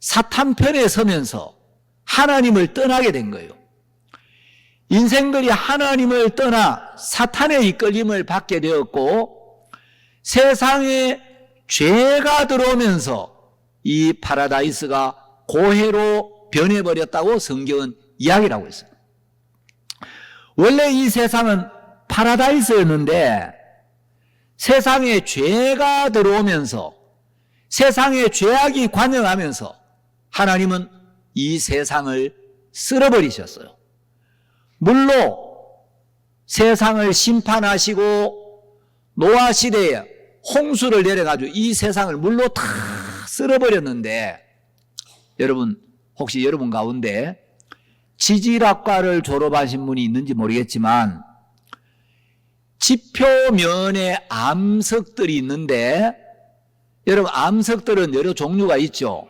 사탄 편에 서면서 하나님을 떠나게 된 거예요. 인생들이 하나님을 떠나 사탄의 이끌림을 받게 되었고 세상에 죄가 들어오면서 이 파라다이스가 고해로 변해버렸다고 성경은 이야기를 하고 있어요. 원래 이 세상은 파라다이스였는데 세상에 죄가 들어오면서 세상에 죄악이 관영하면서 하나님은 이 세상을 쓸어버리셨어요. 물로 세상을 심판하시고 노아 시대에 홍수를 내려가지고 이 세상을 물로 다 쓸어버렸는데 여러분 혹시 여러분 가운데 지질학과를 졸업하신 분이 있는지 모르겠지만 지표면에 암석들이 있는데 여러분 암석들은 여러 종류가 있죠.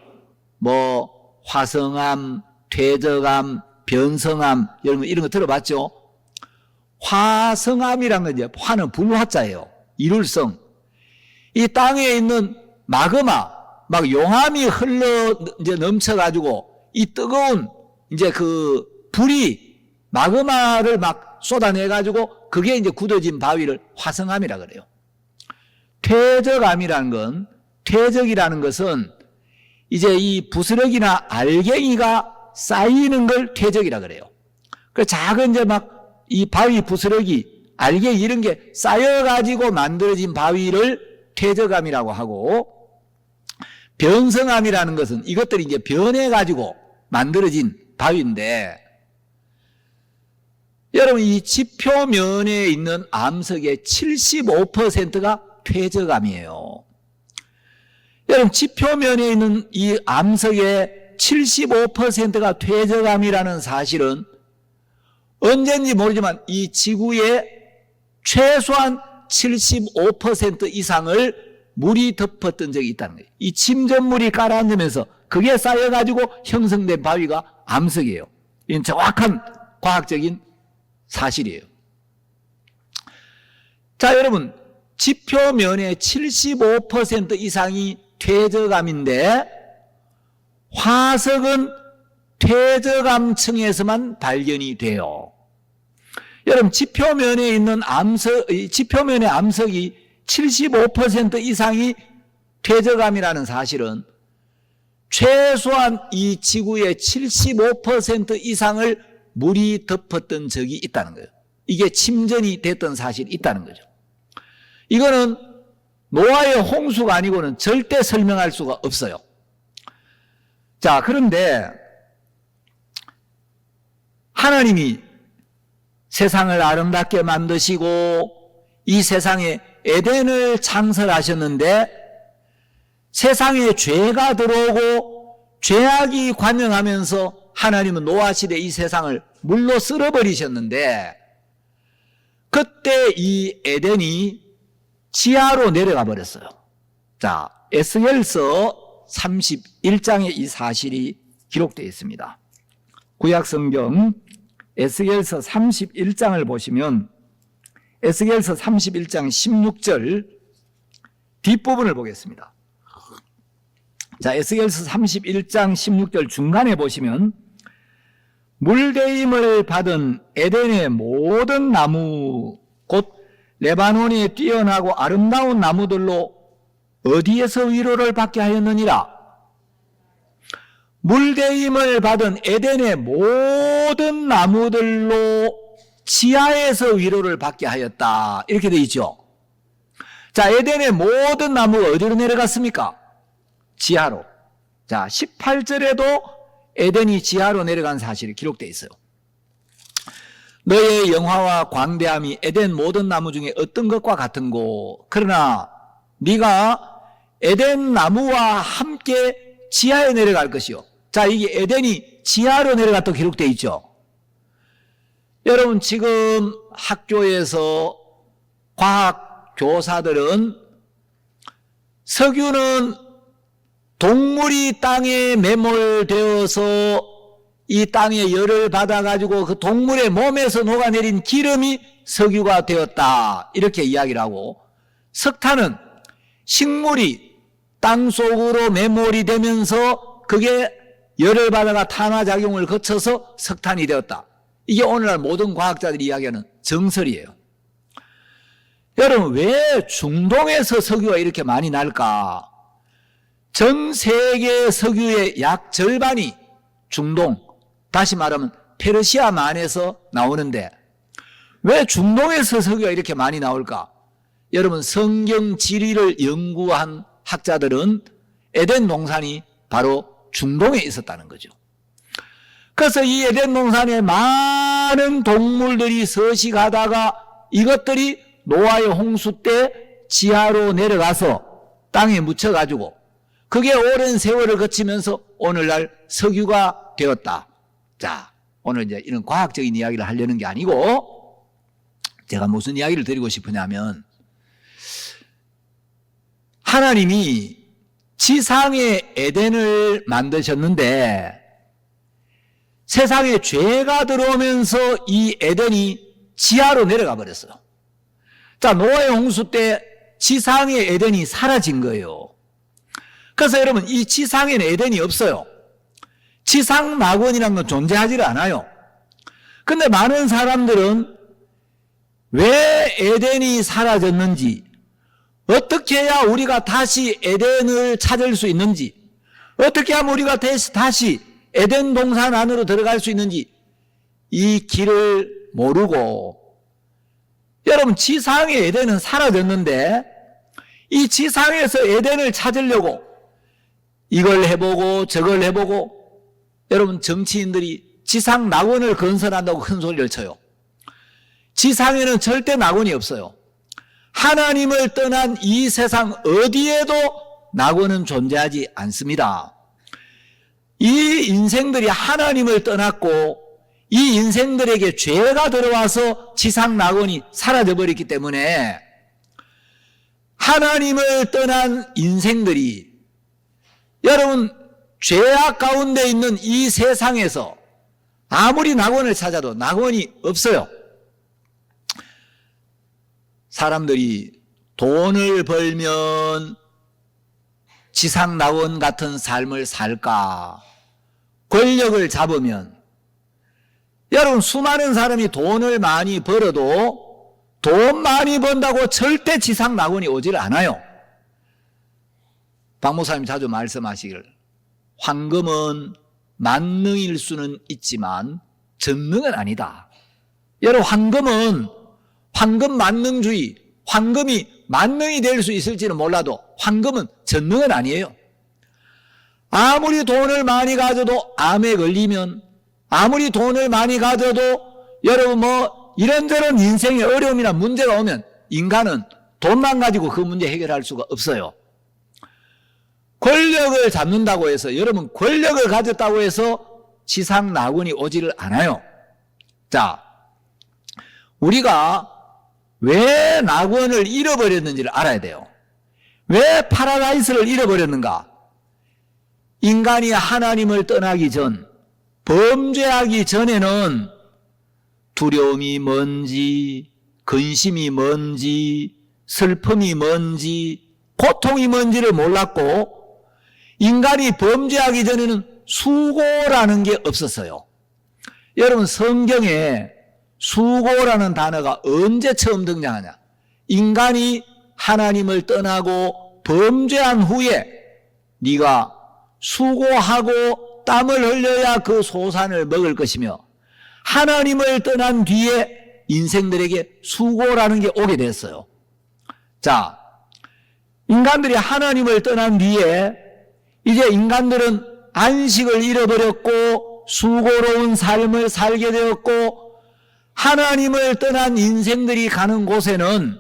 뭐 화성암, 퇴적암, 변성암 여러분 이런 거 들어봤죠? 화성암이란 건 이제 화는 불화자예요. 이룰성. 이 땅에 있는 마그마, 막 용암이 흘러 이제 넘쳐가지고 이 뜨거운 이제 그 불이 마그마를 막 쏟아내가지고 그게 이제 굳어진 바위를 화성암이라 그래요. 퇴적이라는 것은 이제 이 부스러기나 알갱이가 쌓이는 걸 퇴적이라 그래요. 그 작은 이제 막 이 바위 부스러기, 알갱이 이런 게 쌓여가지고 만들어진 바위를 퇴적암이라고 하고 변성암이라는 것은 이것들이 이제 변해가지고 만들어진 바위인데 여러분 이 지표면에 있는 암석의 75%가 퇴적암이에요. 여러분 지표면에 있는 이 암석의 75%가 퇴적암이라는 사실은 언제인지 모르지만 이 지구의 최소한 75% 이상을 물이 덮었던 적이 있다는 거예요. 이 침전물이 가라앉으면서 그게 쌓여가지고 형성된 바위가 암석이에요. 이건 정확한 과학적인 사실이에요. 자, 여러분 지표면의 75% 이상이 퇴적암인데 화석은 퇴적암층에서만 발견이 돼요. 여러분 지표면에 있는 지표면의 암석이 75% 이상이 퇴적암이라는 사실은 최소한 이 지구의 75% 이상을 물이 덮었던 적이 있다는 거예요. 이게 침전이 됐던 사실이 있다는 거죠. 이거는 노아의 홍수가 아니고는 절대 설명할 수가 없어요. 자, 그런데 하나님이 세상을 아름답게 만드시고 이 세상에 에덴을 창설하셨는데 세상에 죄가 들어오고 죄악이 관영하면서 하나님은 노아 시대 이 세상을 물로 쓸어버리셨는데 그때 이 에덴이 지하로 내려가 버렸어요. 자, 에스겔서 31장에 이 사실이 기록되어 있습니다. 구약성경 에스겔서 31장을 보시면 에스겔서 31장 16절 뒷부분을 보겠습니다. 자, 에스겔서 31장 16절 중간에 보시면 물대임을 받은 에덴의 모든 나무 곧 레바논이 뛰어나고 아름다운 나무들로 어디에서 위로를 받게 하였느니라. 물대임을 받은 에덴의 모든 나무들로 지하에서 위로를 받게 하였다. 이렇게 되어 있죠. 자, 에덴의 모든 나무가 어디로 내려갔습니까? 지하로. 자, 18절에도 에덴이 지하로 내려간 사실이 기록되어 있어요. 너의 영화와 광대함이 에덴 모든 나무 중에 어떤 것과 같은고. 그러나 네가 에덴 나무와 함께 지하에 내려갈 것이요. 자, 이게 에덴이 지하로 내려갔다고 기록되어 있죠. 여러분, 지금 학교에서 과학 교사들은 석유는 동물이 땅에 매몰되어서 이 땅에 열을 받아가지고 그 동물의 몸에서 녹아내린 기름이 석유가 되었다. 이렇게 이야기를 하고, 석탄은 식물이 땅 속으로 매몰이 되면서 그게 열을 받아가 탄화작용을 거쳐서 석탄이 되었다. 이게 오늘날 모든 과학자들이 이야기하는 정설이에요. 여러분, 왜 중동에서 석유가 이렇게 많이 날까? 전 세계 석유의 약 절반이 중동, 다시 말하면 페르시아만에서 나오는데 왜 중동에서 석유가 이렇게 많이 나올까? 여러분, 성경 지리를 연구한 학자들은 에덴 동산이 바로 중동에 있었다는 거죠. 그래서 이 에덴 동산에 많은 동물들이 서식하다가 이것들이 노아의 홍수 때 지하로 내려가서 땅에 묻혀가지고 그게 오랜 세월을 거치면서 오늘날 석유가 되었다. 자, 오늘 이제 이런 과학적인 이야기를 하려는 게 아니고 제가 무슨 이야기를 드리고 싶으냐면 하나님이 지상에 에덴을 만드셨는데 세상에 죄가 들어오면서 이 에덴이 지하로 내려가 버렸어요. 자, 노아의 홍수 때 지상의 에덴이 사라진 거예요. 그래서 여러분, 이 지상에는 에덴이 없어요. 지상 낙원이라는 건 존재하지 않아요. 근데 많은 사람들은 왜 에덴이 사라졌는지, 어떻게 해야 우리가 다시 에덴을 찾을 수 있는지, 어떻게 하면 우리가 다시 에덴 동산 안으로 들어갈 수 있는지 이 길을 모르고, 여러분, 지상의 에덴은 사라졌는데 이 지상에서 에덴을 찾으려고 이걸 해보고 저걸 해보고, 여러분, 정치인들이 지상 낙원을 건설한다고 큰 소리를 쳐요. 지상에는 절대 낙원이 없어요. 하나님을 떠난 이 세상 어디에도 낙원은 존재하지 않습니다. 이 인생들이 하나님을 떠났고 이 인생들에게 죄가 들어와서 지상 낙원이 사라져버렸기 때문에 하나님을 떠난 인생들이, 여러분, 죄악 가운데 있는 이 세상에서 아무리 낙원을 찾아도 낙원이 없어요. 사람들이 돈을 벌면 지상 낙원 같은 삶을 살까? 권력을 잡으면, 여러분, 수많은 사람이 돈을 많이 벌어도 돈 많이 번다고 절대 지상 낙원이 오질 않아요. 박 목사님 자주 말씀하시기를, 황금은 만능일 수는 있지만 전능은 아니다. 여러분, 황금 만능주의, 황금이 만능이 될 수 있을지는 몰라도 황금은 전능은 아니에요. 아무리 돈을 많이 가져도 암에 걸리면, 아무리 돈을 많이 가져도 여러분 이런저런 인생의 어려움이나 문제가 오면 인간은 돈만 가지고 그 문제 해결할 수가 없어요. 권력을 잡는다고 해서, 여러분, 권력을 가졌다고 해서 지상 낙원이 오지를 않아요. 자, 우리가 왜 낙원을 잃어버렸는지를 알아야 돼요. 왜 파라다이스를 잃어버렸는가? 인간이 하나님을 떠나기 전, 범죄하기 전에는 두려움이 뭔지, 근심이 뭔지, 슬픔이 뭔지, 고통이 뭔지를 몰랐고, 인간이 범죄하기 전에는 수고라는 게 없었어요. 여러분, 성경에 수고라는 단어가 언제 처음 등장하냐? 인간이 하나님을 떠나고 범죄한 후에 네가 수고하고 땀을 흘려야 그 소산을 먹을 것이며, 하나님을 떠난 뒤에 인생들에게 수고라는 게 오게 됐어요. 자, 인간들이 하나님을 떠난 뒤에 이제 인간들은 안식을 잃어버렸고 수고로운 삶을 살게 되었고, 하나님을 떠난 인생들이 가는 곳에는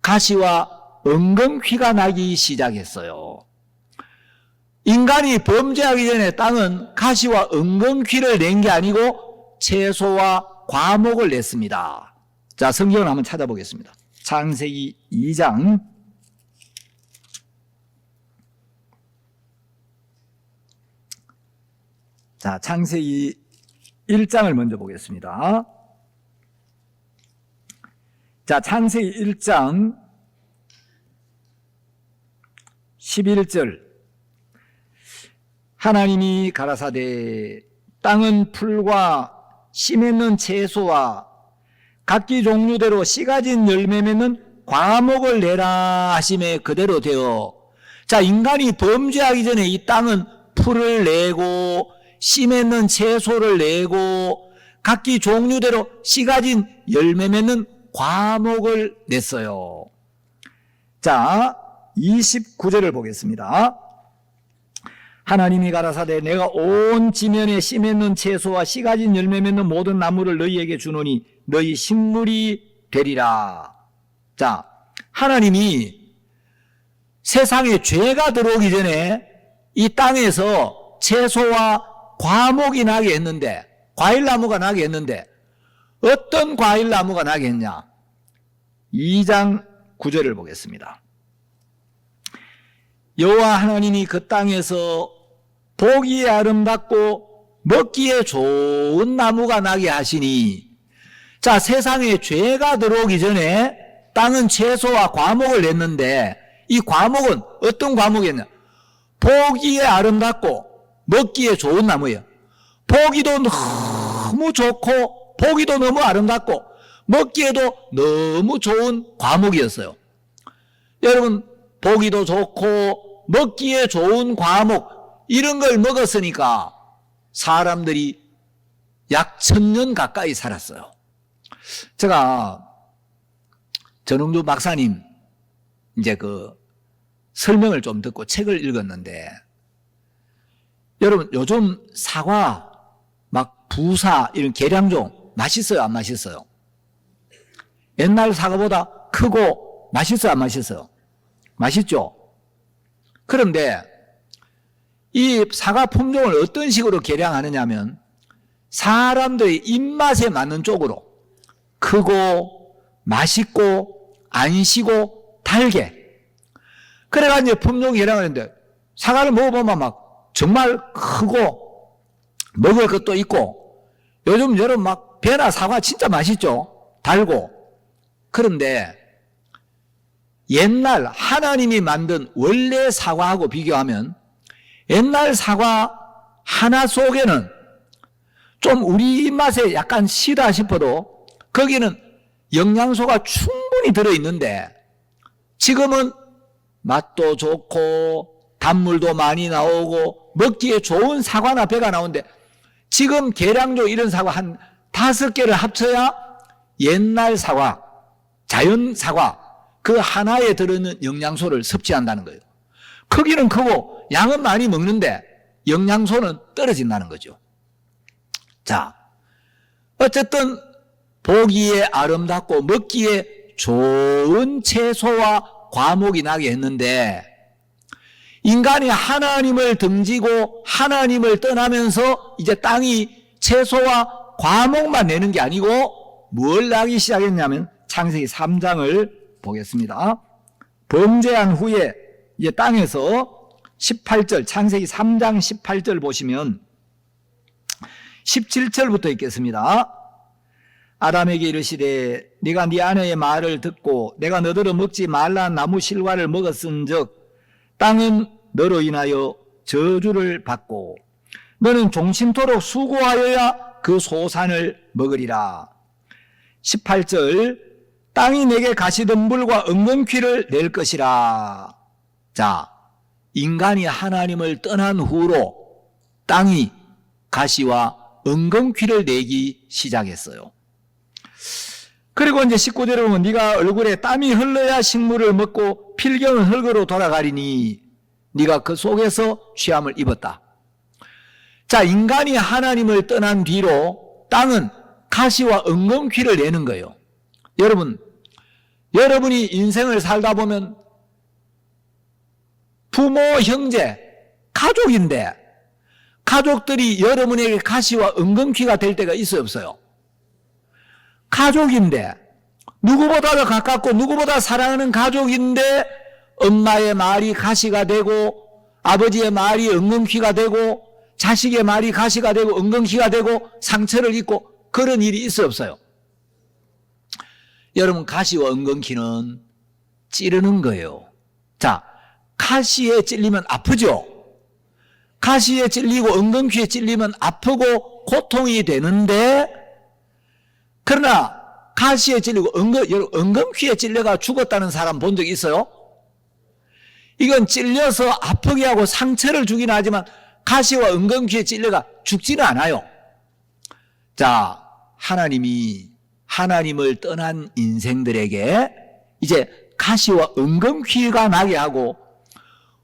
가시와 엉겅퀴가 나기 시작했어요. 인간이 범죄하기 전에 땅은 가시와 엉겅퀴를 낸 게 아니고 채소와 과목을 냈습니다. 자, 성경을 한번 찾아보겠습니다. 창세기 2장 자, 창세기 1장을 먼저 보겠습니다. 자, 창세기 1장 11절. 하나님이 가라사대 땅은 풀과 씨 맺는 채소와 각기 종류대로 씨 가진 열매 맺는 과목을 내라 하심에 그대로 되어. 자, 인간이 범죄하기 전에 이 땅은 풀을 내고 씨 맺는 채소를 내고 각기 종류대로 씨 가진 열매 맺는 과목을 냈어요. 자, 29절을 보겠습니다. 하나님이 가라사대 내가 온 지면에 씨 맺는 채소와 씨 가진 열매 맺는 모든 나무를 너희에게 주노니 너희 식물이 되리라. 자, 하나님이 세상에 죄가 들어오기 전에 이 땅에서 채소와 과목이 나게 했는데, 과일나무가 나게 했는데 어떤 과일나무가 나게 했냐? 2장 9절을 보겠습니다. 여호와 하나님이 그 땅에서 보기에 아름답고 먹기에 좋은 나무가 나게 하시니. 자, 세상에 죄가 들어오기 전에 땅은 채소와 과목을 냈는데 이 과목은 어떤 과목이었냐? 보기에 아름답고 먹기에 좋은 나무예요. 보기도 너무 좋고 보기도 너무 아름답고 먹기에도 너무 좋은 과목이었어요. 여러분, 보기도 좋고 먹기에 좋은 과목, 이런 걸 먹었으니까 사람들이 약 1000년 가까이 살았어요. 제가 전웅주 박사님 이제 그 설명을 좀 듣고 책을 읽었는데, 여러분, 요즘 사과, 막 부사, 이런 계량종 맛있어요, 안 맛있어요? 옛날 사과보다 크고 맛있어요, 안 맛있어요? 맛있죠? 그런데 이 사과 품종을 어떤 식으로 개량하느냐면 사람들의 입맛에 맞는 쪽으로 크고 맛있고 안시고 달게, 그래가지고 이제 품종 개량을 했는데 사과를 먹어보면 막 정말 크고 먹을 것도 있고, 요즘 여러분 막 배나 사과 진짜 맛있죠? 달고. 그런데 옛날 하나님이 만든 원래 사과하고 비교하면 옛날 사과 하나 속에는 좀 우리 입맛에 약간 시다 싶어도 거기는 영양소가 충분히 들어있는데, 지금은 맛도 좋고 단물도 많이 나오고 먹기에 좋은 사과나 배가 나오는데 지금 계량적으로 이런 사과 한 5개를 합쳐야 옛날 사과, 자연 사과 그 하나에 들어있는 영양소를 섭취한다는 거예요. 크기는 크고 양은 많이 먹는데 영양소는 떨어진다는 거죠. 자, 어쨌든 보기에 아름답고 먹기에 좋은 채소와 과목이 나게 했는데 인간이 하나님을 등지고 하나님을 떠나면서 이제 땅이 채소와 과목만 내는 게 아니고 뭘 나기 시작했냐면 창세기 3장을 보겠습니다. 범죄한 후에 이제 땅에서 18절, 창세기 3장 18절 보시면 17절부터 읽겠습니다. 아담에게 이르시되 네가 네 아내의 말을 듣고 내가 너더러 먹지 말라는 나무 실과를 먹었은즉 땅은 너로 인하여 저주를 받고 너는 종신토록 수고하여야 그 소산을 먹으리라. 18절 땅이 내게 가시덤불과 엉겅퀴를 낼 것이라. 자, 인간이 하나님을 떠난 후로 땅이 가시와 엉겅퀴를 내기 시작했어요. 그리고 이제 19절에 보면 네가 얼굴에 땀이 흘러야 식물을 먹고 필경은 흙으로 돌아가리니 네가 그 속에서 취함을 입었다. 자, 인간이 하나님을 떠난 뒤로 땅은 가시와 엉겅퀴를 내는 거예요. 여러분이 인생을 살다 보면 부모, 형제, 가족인데 가족들이 여러분에게 가시와 엉겅퀴가 될 때가 있어요, 없어요? 가족인데 누구보다 더 가깝고 누구보다 사랑하는 가족인데 엄마의 말이 가시가 되고 아버지의 말이 엉겅퀴가 되고 자식의 말이 가시가 되고 엉겅퀴가 되고 상처를 입고 그런 일이 있어요, 없어요? 여러분, 가시와 엉겅퀴는 찌르는 거예요. 자, 가시에 찔리면 아프죠? 가시에 찔리고 엉겅퀴에 찔리면 아프고 고통이 되는데 그러나 가시에 찔리고 엉겅퀴에 찔려가 죽었다는 사람 본 적 있어요? 이건 찔려서 아프게 하고 상처를 주긴 하지만 가시와 엉겅퀴에 찔려가 죽지는 않아요. 자, 하나님이 하나님을 떠난 인생들에게 이제 가시와 엉겅퀴가 나게 하고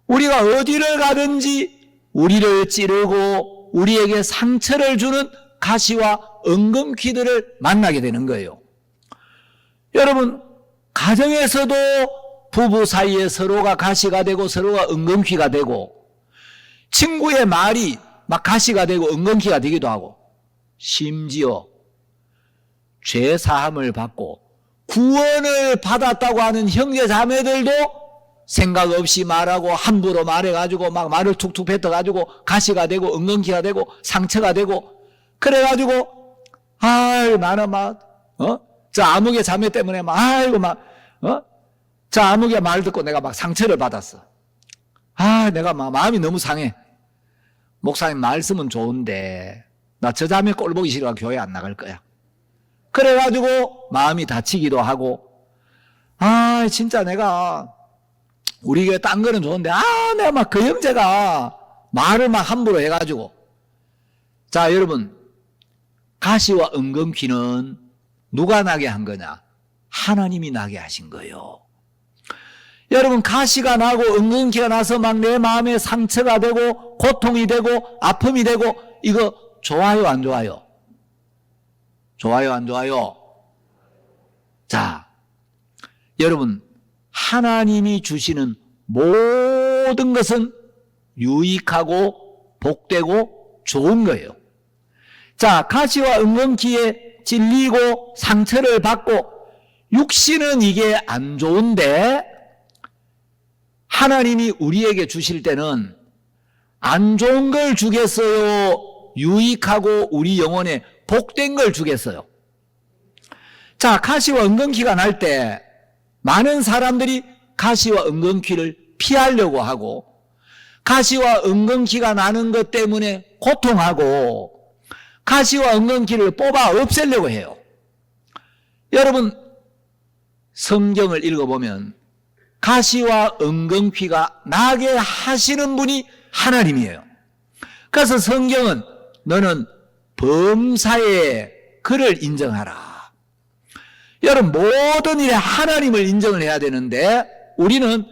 우리가 어디를 가든지 우리를 찌르고 우리에게 상처를 주는 가시와 엉겅퀴들을 만나게 되는 거예요. 여러분, 가정에서도 부부 사이에 서로가 가시가 되고 서로가 엉겅퀴가 되고 친구의 말이 막 가시가 되고 엉겅퀴가 되기도 하고 심지어 죄 사함을 받고 구원을 받았다고 하는 형제 자매들도 생각 없이 말하고 함부로 말해가지고 막 말을 툭툭 뱉어가지고 가시가 되고 엉겅퀴가 되고 상처가 되고 그래가지고 나는 저 아무개 자매 때문에 저 아무개 말 듣고 내가 막 상처를 받았어. 내가 막 마음이 너무 상해. 목사님 말씀은 좋은데 나 저 자매 꼴 보기 싫어 교회 안 나갈 거야. 그래가지고 마음이 다치기도 하고 진짜 내가 우리 교회 딴 거는 좋은데 내가 막 그 형제가 말을 막 함부로 해가지고. 자, 여러분, 가시와 엉겅퀴는 누가 나게 한 거냐? 하나님이 나게 하신 거예요. 여러분, 가시가 나고 엉겅퀴가 나서 막 내 마음에 상처가 되고 고통이 되고 아픔이 되고 이거 좋아요, 안 좋아요? 좋아요, 안 좋아요? 자, 여러분, 하나님이 주시는 모든 것은 유익하고 복되고 좋은 거예요. 자, 가시와 엉겅퀴에 찔리고 상처를 받고 육신은 이게 안 좋은데 하나님이 우리에게 주실 때는 안 좋은 걸 주겠어요? 유익하고 우리 영혼에 복된 걸 주겠어요? 자, 가시와 엉겅퀴가 날 때 많은 사람들이 가시와 엉겅퀴를 피하려고 하고 가시와 엉겅퀴가 나는 것 때문에 고통하고 가시와 엉겅퀴를 뽑아 없애려고 해요. 여러분, 성경을 읽어보면 가시와 엉겅퀴가 나게 하시는 분이 하나님이에요. 그래서 성경은 너는 범사에 그를 인정하라. 여러분, 모든 일에 하나님을 인정을 해야 되는데 우리는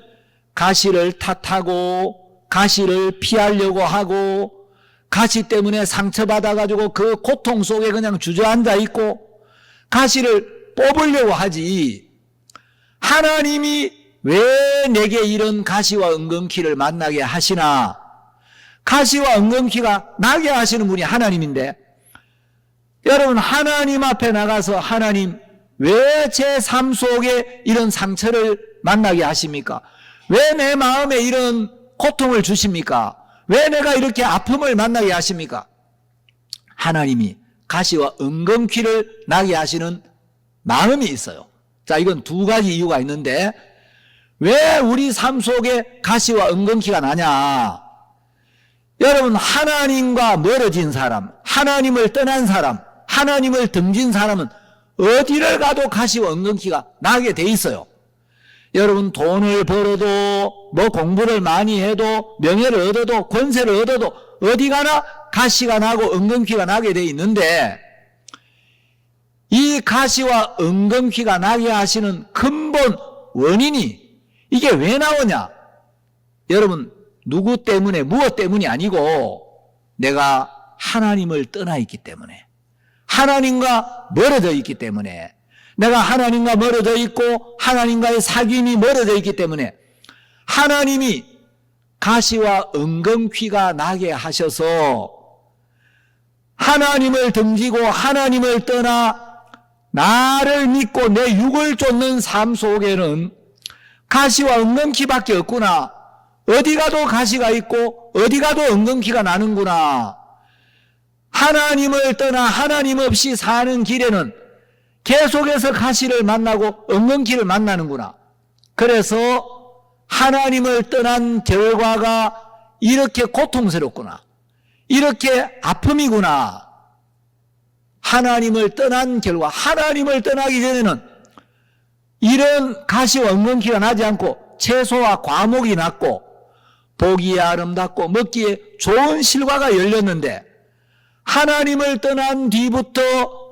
가시를 탓하고 가시를 피하려고 하고 가시 때문에 상처받아가지고 그 고통 속에 그냥 주저앉아 있고 가시를 뽑으려고 하지, 하나님이 왜 내게 이런 가시와 은근키를 만나게 하시나? 가시와 은근키가 나게 하시는 분이 하나님인데, 여러분, 하나님 앞에 나가서 하나님 왜 제 삶 속에 이런 상처를 만나게 하십니까? 왜 내 마음에 이런 고통을 주십니까? 왜 내가 이렇게 아픔을 만나게 하십니까? 하나님이 가시와 은근키를 나게 하시는 마음이 있어요. 자, 이건 두 가지 이유가 있는데, 왜 우리 삶 속에 가시와 은근키가 나냐? 여러분, 하나님과 멀어진 사람, 하나님을 떠난 사람, 하나님을 등진 사람은 어디를 가도 가시와 은근키가 나게 돼 있어요. 여러분, 돈을 벌어도, 뭐 공부를 많이 해도, 명예를 얻어도, 권세를 얻어도 어디 가나 가시가 나고 은근키가 나게 돼 있는데, 이 가시와 은근키가 나게 하시는 근본 원인이 이게 왜 나오냐? 여러분, 누구 때문에, 무엇 때문이 아니고 내가 하나님을 떠나 있기 때문에, 하나님과 멀어져 있기 때문에, 내가 하나님과 멀어져 있고 하나님과의 사귐이 멀어져 있기 때문에 하나님이 가시와 은근키가 나게 하셔서 하나님을 등지고 하나님을 떠나 나를 믿고 내 육을 쫓는 삶 속에는 가시와 은근키밖에 없구나. 어디 가도 가시가 있고 어디 가도 은근키가 나는구나. 하나님을 떠나 하나님 없이 사는 길에는 계속해서 가시를 만나고 은근키를 만나는구나. 그래서 하나님을 떠난 결과가 이렇게 고통스럽구나, 이렇게 아픔이구나. 하나님을 떠난 결과, 하나님을 떠나기 전에는 이런 가시와 은근키가 나지 않고 채소와 과목이 났고 보기에 아름답고 먹기에 좋은 실과가 열렸는데, 하나님을 떠난 뒤부터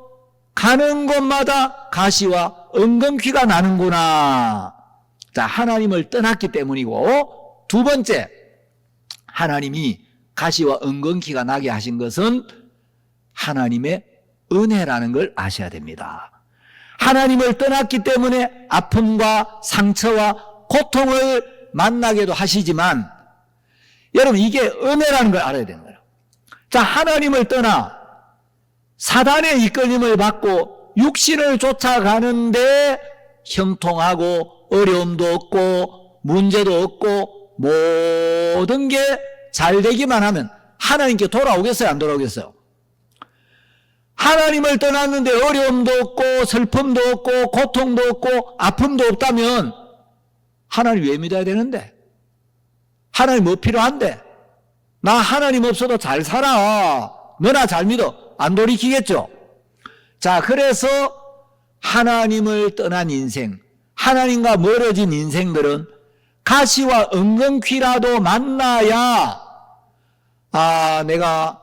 가는 곳마다 가시와 은근키가 나는구나. 자, 하나님을 떠났기 때문이고, 두 번째, 하나님이 가시와 은근키가 나게 하신 것은 하나님의 은혜라는 걸 아셔야 됩니다. 하나님을 떠났기 때문에 아픔과 상처와 고통을 만나게도 하시지만, 여러분, 이게 은혜라는 걸 알아야 되는 거예요. 자, 하나님을 떠나 사단의 이끌림을 받고 육신을 쫓아가는데 형통하고 어려움도 없고 문제도 없고 모든 게 잘 되기만 하면 하나님께 돌아오겠어요, 안 돌아오겠어요? 하나님을 떠났는데 어려움도 없고 슬픔도 없고 고통도 없고 아픔도 없다면 하나님 왜 믿어야 되는데? 하나님 뭐 필요한데? 나 하나님 없어도 잘 살아, 너나 잘 믿어, 안 돌이키겠죠? 자, 그래서 하나님을 떠난 인생, 하나님과 멀어진 인생들은 가시와 은근키라도 만나야, 내가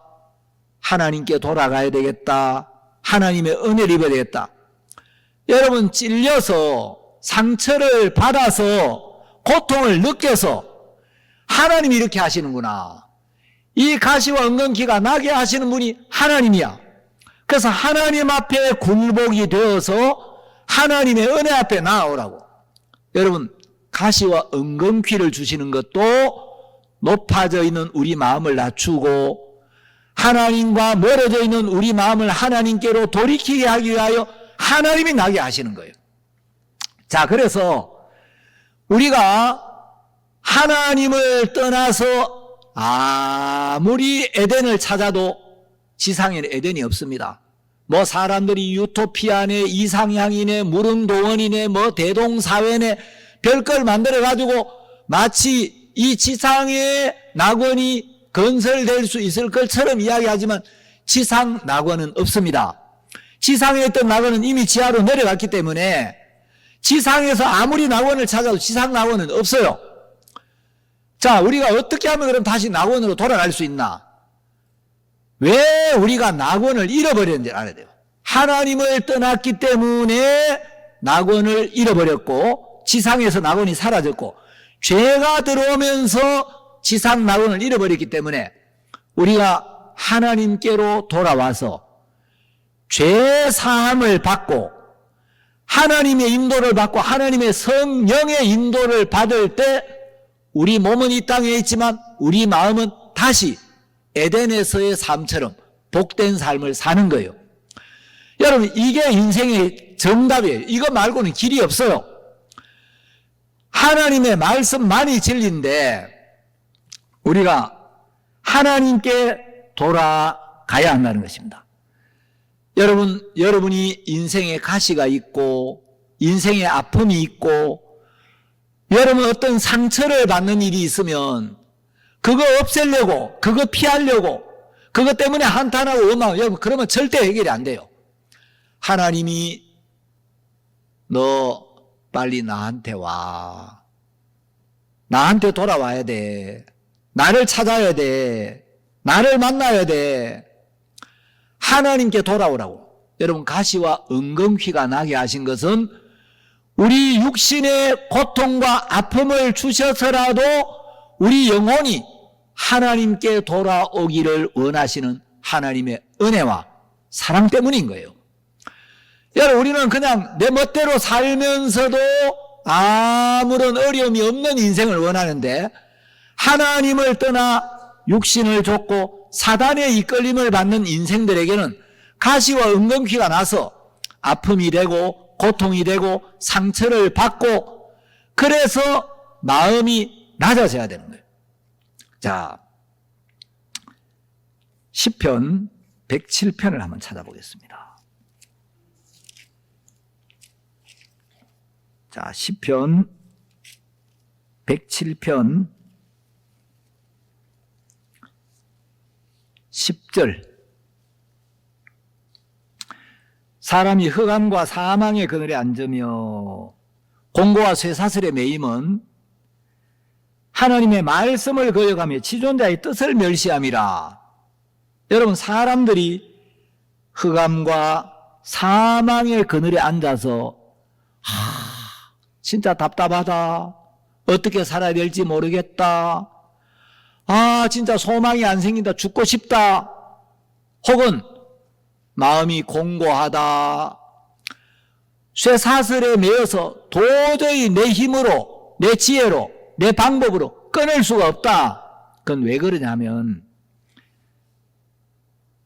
하나님께 돌아가야 되겠다, 하나님의 은혜를 입어야 되겠다. 여러분, 찔려서 상처를 받아서 고통을 느껴서 하나님이 이렇게 하시는구나, 이 가시와 은근키가 나게 하시는 분이 하나님이야. 그래서 하나님 앞에 굴복이 되어서 하나님의 은혜 앞에 나아오라고. 여러분, 가시와 은근키를 주시는 것도 높아져 있는 우리 마음을 낮추고 하나님과 멀어져 있는 우리 마음을 하나님께로 돌이키게 하기 위하여 하나님이 나게 하시는 거예요. 자, 그래서 우리가 하나님을 떠나서 아무리 에덴을 찾아도 지상에는 에덴이 없습니다. 뭐 사람들이 유토피아네, 이상향이네, 무릉도원이네, 뭐 대동사회네 별걸 만들어가지고 마치 이 지상에 낙원이 건설될 수 있을 것처럼 이야기하지만 지상 낙원은 없습니다. 지상에 있던 낙원은 이미 지하로 내려갔기 때문에 지상에서 아무리 낙원을 찾아도 지상 낙원은 없어요. 자, 우리가 어떻게 하면 그럼 다시 낙원으로 돌아갈 수 있나? 왜 우리가 낙원을 잃어버렸는지 알아야 돼요. 하나님을 떠났기 때문에 낙원을 잃어버렸고 지상에서 낙원이 사라졌고 죄가 들어오면서 지상 낙원을 잃어버렸기 때문에 우리가 하나님께로 돌아와서 죄 사함을 받고 하나님의 인도를 받고 하나님의 성령의 인도를 받을 때 우리 몸은 이 땅에 있지만 우리 마음은 다시 에덴에서의 삶처럼 복된 삶을 사는 거예요. 여러분, 이게 인생의 정답이에요. 이거 말고는 길이 없어요. 하나님의 말씀만이 진리인데 우리가 하나님께 돌아가야 한다는 것입니다. 여러분이 인생의 가시가 있고 인생의 아픔이 있고 여러분 어떤 상처를 받는 일이 있으면 그거 없애려고 그거 피하려고 그것 때문에 한탄하고 원망하고 여러분 그러면 절대 해결이 안 돼요. 하나님이 너 빨리 나한테 와. 나한테 돌아와야 돼. 나를 찾아야 돼. 나를 만나야 돼. 하나님께 돌아오라고. 여러분 가시와 은근퀴가 나게 하신 것은 우리 육신의 고통과 아픔을 주셔서라도 우리 영혼이 하나님께 돌아오기를 원하시는 하나님의 은혜와 사랑 때문인 거예요. 여러분 우리는 그냥 내 멋대로 살면서도 아무런 어려움이 없는 인생을 원하는데 하나님을 떠나 육신을 좇고 사단의 이끌림을 받는 인생들에게는 가시와 은근퀴가 나서 아픔이 되고 고통이 되고 상처를 받고 그래서 마음이 낮아져야 되는 거예요. 자, 시편 107편을 한번 찾아보겠습니다. 자, 시편 107편 10절. 사람이 흑암과 사망의 그늘에 앉으며 공고와 쇠사슬에 매임은 하나님의 말씀을 거역하며 지존자의 뜻을 멸시함이라. 여러분 사람들이 흑암과 사망의 그늘에 앉아서 진짜 답답하다. 어떻게 살아야 될지 모르겠다. 진짜 소망이 안 생긴다. 죽고 싶다. 혹은 마음이 공고하다. 쇠사슬에 매여서 도저히 내 힘으로, 내 지혜로, 내 방법으로 끊을 수가 없다. 그건 왜 그러냐면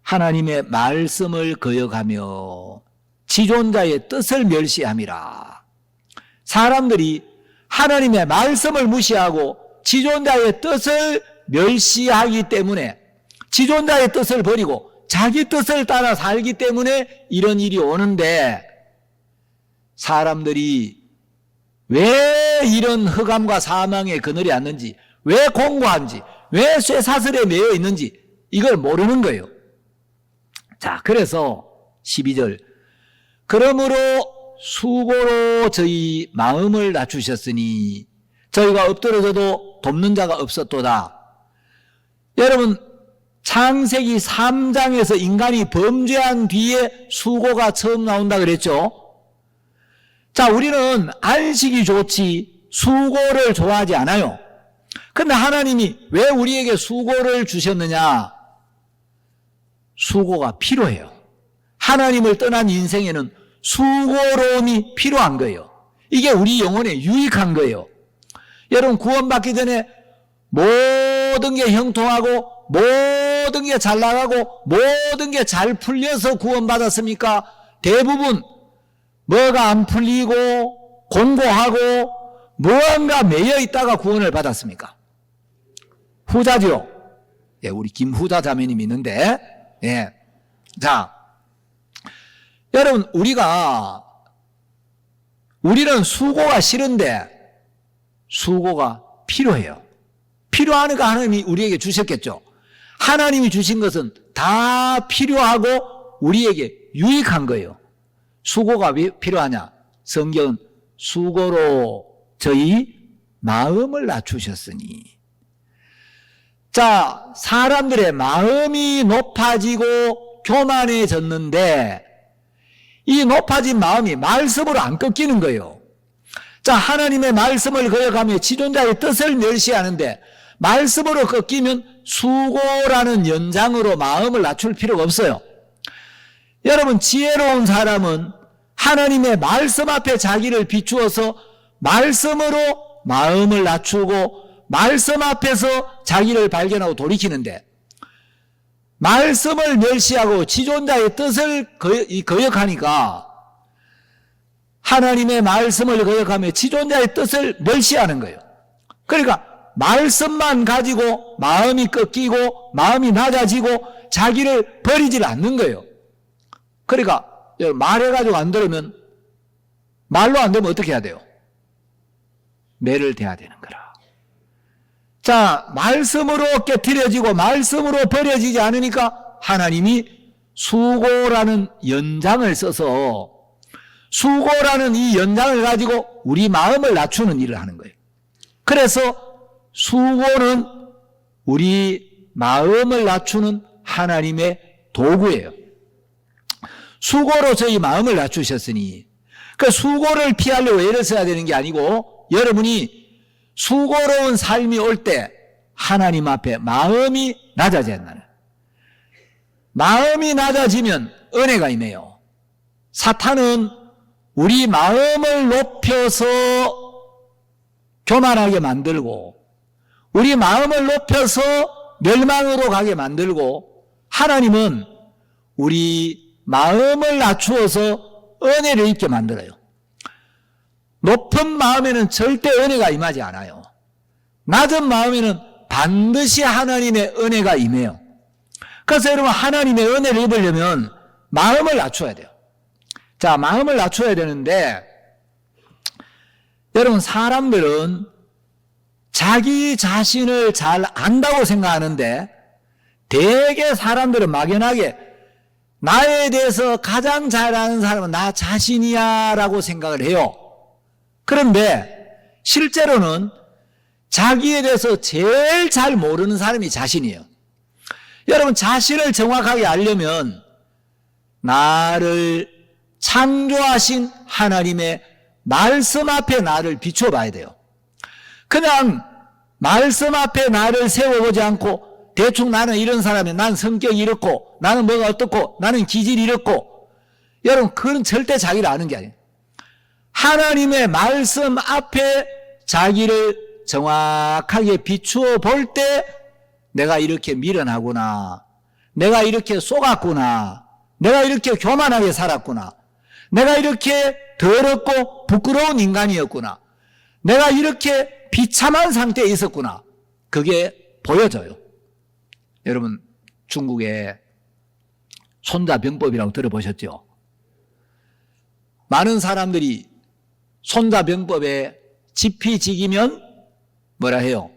하나님의 말씀을 거역하며 지존자의 뜻을 멸시함이라. 사람들이 하나님의 말씀을 무시하고 지존자의 뜻을 멸시하기 때문에 지존자의 뜻을 버리고 자기 뜻을 따라 살기 때문에 이런 일이 오는데 사람들이 왜 이런 흑암과 사망의 그늘에 앉는지 왜 공고한지 왜 쇠사슬에 매여 있는지 이걸 모르는 거예요. 자, 그래서 12절 그러므로 수고로 저희 마음을 낮추셨으니 저희가 엎드러져도 돕는 자가 없었도다. 여러분 창세기 3장에서 인간이 범죄한 뒤에 수고가 처음 나온다 그랬죠. 자, 우리는 안식이 좋지 수고를 좋아하지 않아요. 그런데 하나님이 왜 우리에게 수고를 주셨느냐? 수고가 필요해요. 하나님을 떠난 인생에는 수고로움이 필요한 거예요. 이게 우리 영혼에 유익한 거예요. 여러분 구원받기 전에 모든 게 형통하고 모든 게 잘 나가고 모든 게 잘 풀려서 구원받았습니까? 대부분 뭐가 안 풀리고 공고하고 무언가 매여 있다가 구원을 받았습니까? 후자죠. 예, 우리 김후자 자매님이 있는데, 예. 자, 여러분, 우리는 수고가 싫은데 수고가 필요해요. 필요하니까 하나님이 우리에게 주셨겠죠. 하나님이 주신 것은 다 필요하고 우리에게 유익한 거예요. 수고가 왜 필요하냐? 성경은 수고로 저희 마음을 낮추셨으니. 자, 사람들의 마음이 높아지고 교만해졌는데 이 높아진 마음이 말씀으로 안 꺾이는 거예요. 자, 하나님의 말씀을 거역하며 지존자의 뜻을 멸시하는데 말씀으로 꺾이면 수고라는 연장으로 마음을 낮출 필요가 없어요. 여러분, 지혜로운 사람은 하나님의 말씀 앞에 자기를 비추어서 말씀으로 마음을 낮추고 말씀 앞에서 자기를 발견하고 돌이키는데 말씀을 멸시하고 지존자의 뜻을 거역하니까 하나님의 말씀을 거역하며 지존자의 뜻을 멸시하는 거예요. 그러니까 말씀만 가지고 마음이 꺾이고 마음이 낮아지고 자기를 버리질 않는 거예요. 그러니까 말해가지고 안 들으면 말로 안 되면 어떻게 해야 돼요? 매를 대야 되는 거라. 자, 말씀으로 깨트려지고 말씀으로 버려지지 않으니까 하나님이 수고라는 연장을 써서 수고라는 이 연장을 가지고 우리 마음을 낮추는 일을 하는 거예요. 그래서 수고는 우리 마음을 낮추는 하나님의 도구예요. 수고로 저희 마음을 낮추셨으니 그 수고를 피하려고 애를 써야 되는 게 아니고 여러분이 수고로운 삶이 올 때 하나님 앞에 마음이 낮아져야 한다는 거예요. 마음이 낮아지면 은혜가 임해요. 사탄은 우리 마음을 높여서 교만하게 만들고 우리 마음을 높여서 멸망으로 가게 만들고 하나님은 우리 마음을 낮추어서 은혜를 입게 만들어요. 높은 마음에는 절대 은혜가 임하지 않아요. 낮은 마음에는 반드시 하나님의 은혜가 임해요. 그래서 여러분, 하나님의 은혜를 입으려면 마음을 낮춰야 돼요. 자, 마음을 낮춰야 되는데 여러분, 사람들은 자기 자신을 잘 안다고 생각하는데 대개 사람들은 막연하게 나에 대해서 가장 잘 아는 사람은 나 자신이야 라고 생각을 해요. 그런데 실제로는 자기에 대해서 제일 잘 모르는 사람이 자신이에요. 여러분, 자신을 정확하게 알려면 나를 창조하신 하나님의 말씀 앞에 나를 비춰봐야 돼요. 그냥 말씀 앞에 나를 세워보지 않고 대충 나는 이런 사람이야, 난 성격이 이렇고 나는 뭐가 어떻고 나는 기질이 이렇고, 여러분 그건 절대 자기를 아는 게 아니에요. 하나님의 말씀 앞에 자기를 정확하게 비추어 볼 때 내가 이렇게 미련하구나, 내가 이렇게 쏘갔구나, 내가 이렇게 교만하게 살았구나, 내가 이렇게 더럽고 부끄러운 인간이었구나, 내가 이렇게 비참한 상태에 있었구나, 그게 보여져요. 여러분, 중국에 손자병법이라고 들어보셨죠? 많은 사람들이 손자병법에 지피지기면 뭐라 해요?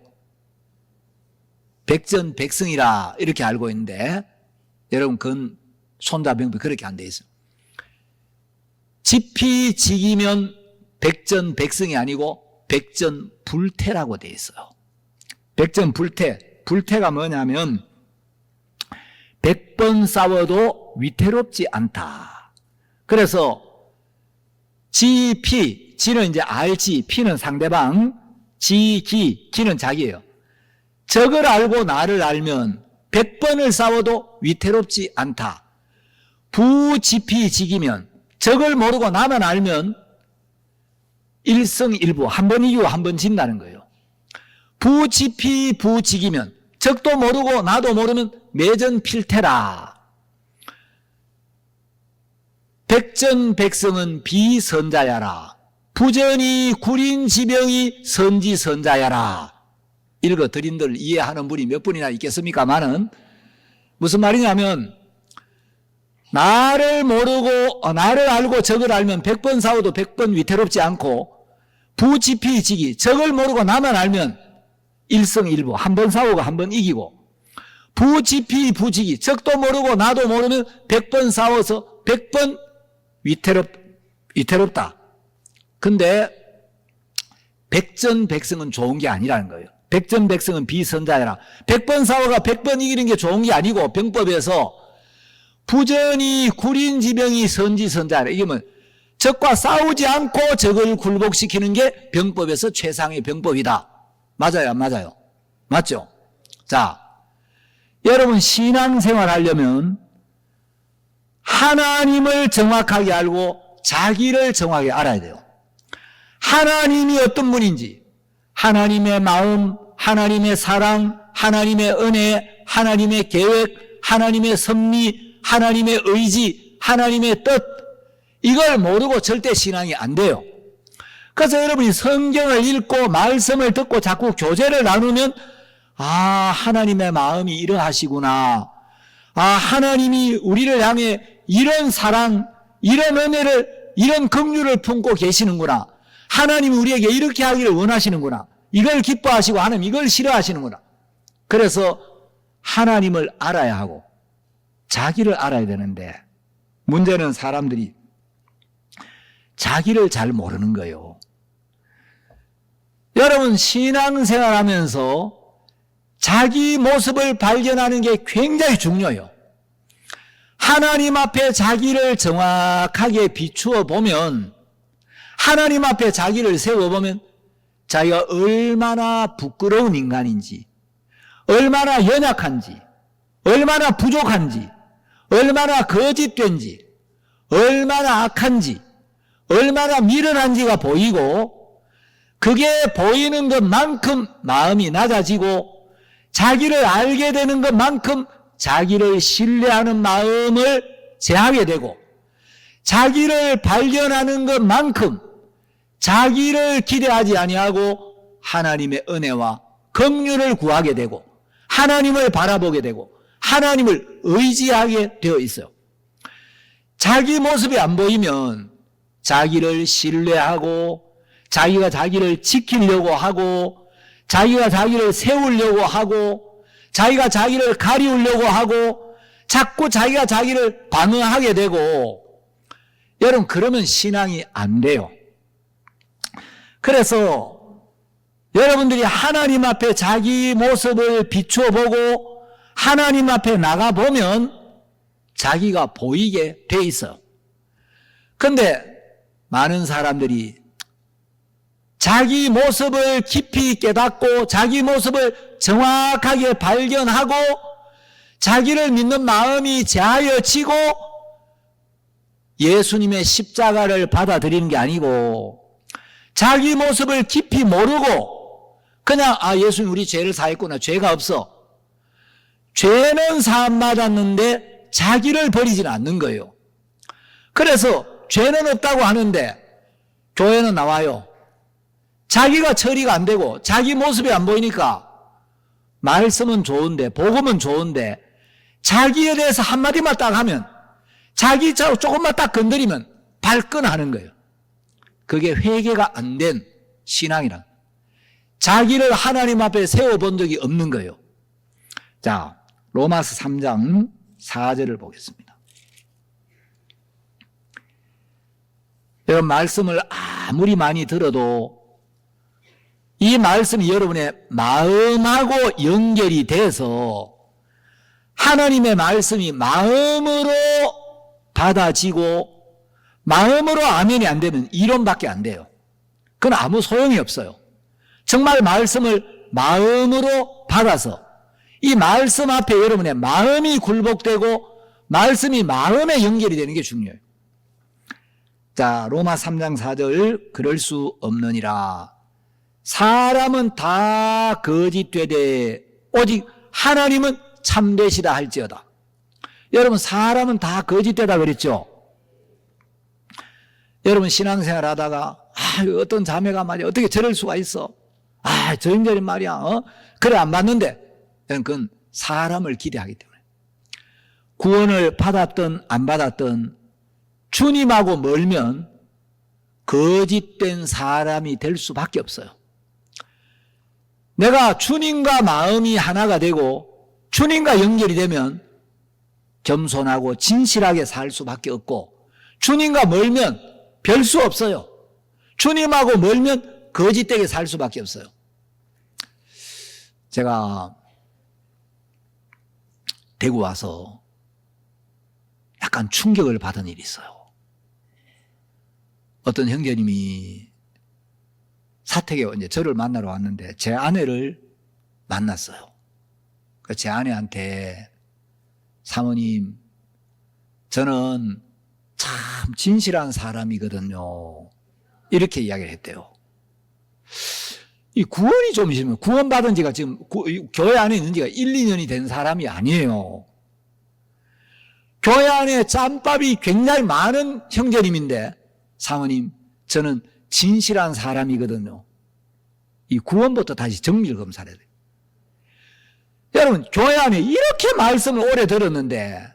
백전백승이라 이렇게 알고 있는데 여러분, 그건 손자병법이 그렇게 안 돼 있어요. 지피지기면 백전백승이 아니고 백전불태라고 돼 있어요. 백전불태. 불태가 뭐냐면 100번 싸워도 위태롭지 않다. 그래서 지피, 지는 이제 알지, 피는 상대방, 지기, 기는 자기예요. 적을 알고 나를 알면 100번을 싸워도 위태롭지 않다. 부지피지기면 적을 모르고 나만 알면 일승일부, 한 번 이기고 한 번 진다는 거예요. 부지피부지기면 적도 모르고 나도 모르면 매전필태라. 백전백승은 비선자야라. 부전이 구린지병이 선지선자야라. 읽어드린들 이해하는 분이 몇 분이나 있겠습니까마는 무슨 말이냐면, 나를 모르고 나를 알고 적을 알면 100번 싸워도 100번 위태롭지 않고, 부지피지기, 적을 모르고 나만 알면 일승일부, 한 번 싸우고 한 번 이기고, 부지피부지기, 적도 모르고 나도 모르면 100번 싸워서 100번 위태롭다. 근데 백전백승은 좋은 게 아니라는 거예요. 백전백승은 비선자여라. 100번 싸워가 100번 이기는 게 좋은 게 아니고 병법에서 부전이 구린지병이 선지선자라. 이게 뭐 적과 싸우지 않고 적을 굴복시키는 게 병법에서 최상의 병법이다. 맞아요, 안 맞아요? 맞죠? 자, 여러분 신앙생활 하려면 하나님을 정확하게 알고 자기를 정확하게 알아야 돼요. 하나님이 어떤 분인지, 하나님의 마음, 하나님의 사랑, 하나님의 은혜, 하나님의 계획, 하나님의 섭리, 하나님의 의지, 하나님의 뜻, 이걸 모르고 절대 신앙이 안 돼요. 그래서 여러분이 성경을 읽고 말씀을 듣고 자꾸 교제를 나누면 하나님의 마음이 이러하시구나. 하나님이 우리를 향해 이런 사랑, 이런 은혜를, 이런 긍휼을 품고 계시는구나. 하나님이 우리에게 이렇게 하기를 원하시는구나. 이걸 기뻐하시고 하나님 이걸 싫어하시는구나. 그래서 하나님을 알아야 하고 자기를 알아야 되는데 문제는 사람들이 자기를 잘 모르는 거예요. 여러분 신앙생활 하면서 자기 모습을 발견하는 게 굉장히 중요해요. 하나님 앞에 자기를 정확하게 비추어 보면, 하나님 앞에 자기를 세워보면 자기가 얼마나 부끄러운 인간인지, 얼마나 연약한지, 얼마나 부족한지, 얼마나 거짓된지, 얼마나 악한지, 얼마나 미련한지가 보이고, 그게 보이는 것만큼 마음이 낮아지고 자기를 알게 되는 것만큼 자기를 신뢰하는 마음을 제하게 되고, 자기를 발견하는 것만큼 자기를 기대하지 아니하고 하나님의 은혜와 긍휼을 구하게 되고 하나님을 바라보게 되고 하나님을 의지하게 되어 있어요. 자기 모습이 안 보이면 자기를 신뢰하고 자기가 자기를 지키려고 하고 자기가 자기를 세우려고 하고 자기가 자기를 가리우려고 하고 자꾸 자기가 자기를 방어하게 되고, 여러분 그러면 신앙이 안 돼요. 그래서 여러분들이 하나님 앞에 자기 모습을 비추어 보고 하나님 앞에 나가보면 자기가 보이게 돼 있어요. 그런데 많은 사람들이 자기 모습을 깊이 깨닫고 자기 모습을 정확하게 발견하고 자기를 믿는 마음이 자여지고 예수님의 십자가를 받아들이는 게 아니고 자기 모습을 깊이 모르고 그냥 예수님 우리 죄를 사했구나, 죄가 없어. 죄는 사함 받았는데 자기를 버리지는 않는 거예요. 그래서 죄는 없다고 하는데 교회는 나와요. 자기가 처리가 안 되고 자기 모습이 안 보이니까 말씀은 좋은데 복음은 좋은데 자기에 대해서 한마디만 딱 하면, 자기 조금만 딱 건드리면 발끈하는 거예요. 그게 회개가 안 된 신앙이란, 자기를 하나님 앞에 세워본 적이 없는 거예요. 자, 로마서 3장 4절을 보겠습니다. 여러분 말씀을 아무리 많이 들어도 이 말씀이 여러분의 마음하고 연결이 돼서 하나님의 말씀이 마음으로 받아지고 마음으로 아멘이 안 되면 이론밖에 안 돼요. 그건 아무 소용이 없어요. 정말 말씀을 마음으로 받아서 이 말씀 앞에 여러분의 마음이 굴복되고 말씀이 마음에 연결이 되는 게 중요해요. 자, 로마 3장 4절, 그럴 수 없느니라. 사람은 다 거짓되되 오직 하나님은 참되시다 할지어다. 여러분 사람은 다 거짓되다 그랬죠. 여러분 신앙생활 하다가 어떤 자매가 말이야 어떻게 저럴 수가 있어, 저 형제는 말이야 그래 안 맞는데, 그건 사람을 기대하기 때문에. 구원을 받았든 안 받았든 주님하고 멀면 거짓된 사람이 될 수밖에 없어요. 내가 주님과 마음이 하나가 되고 주님과 연결이 되면 겸손하고 진실하게 살 수밖에 없고, 주님과 멀면 별 수 없어요. 주님하고 멀면 거짓되게 살 수밖에 없어요. 제가 대구 와서 약간 충격을 받은 일이 있어요. 어떤 형제님이 사택에 이제 저를 만나러 왔는데 제 아내를 만났어요. 제 아내한테 사모님, 저는 참 진실한 사람이거든요. 이렇게 이야기를 했대요. 이 구원이 좀 있으면 구원받은 지가 지금 교회 안에 있는 지가 1, 2년이 된 사람이 아니에요. 교회 안에 짬밥이 굉장히 많은 형제님인데 사모님, 저는 진실한 사람이거든요. 이 구원부터 다시 정밀 검사를 해야 돼요. 여러분, 교회 안에 이렇게 말씀을 오래 들었는데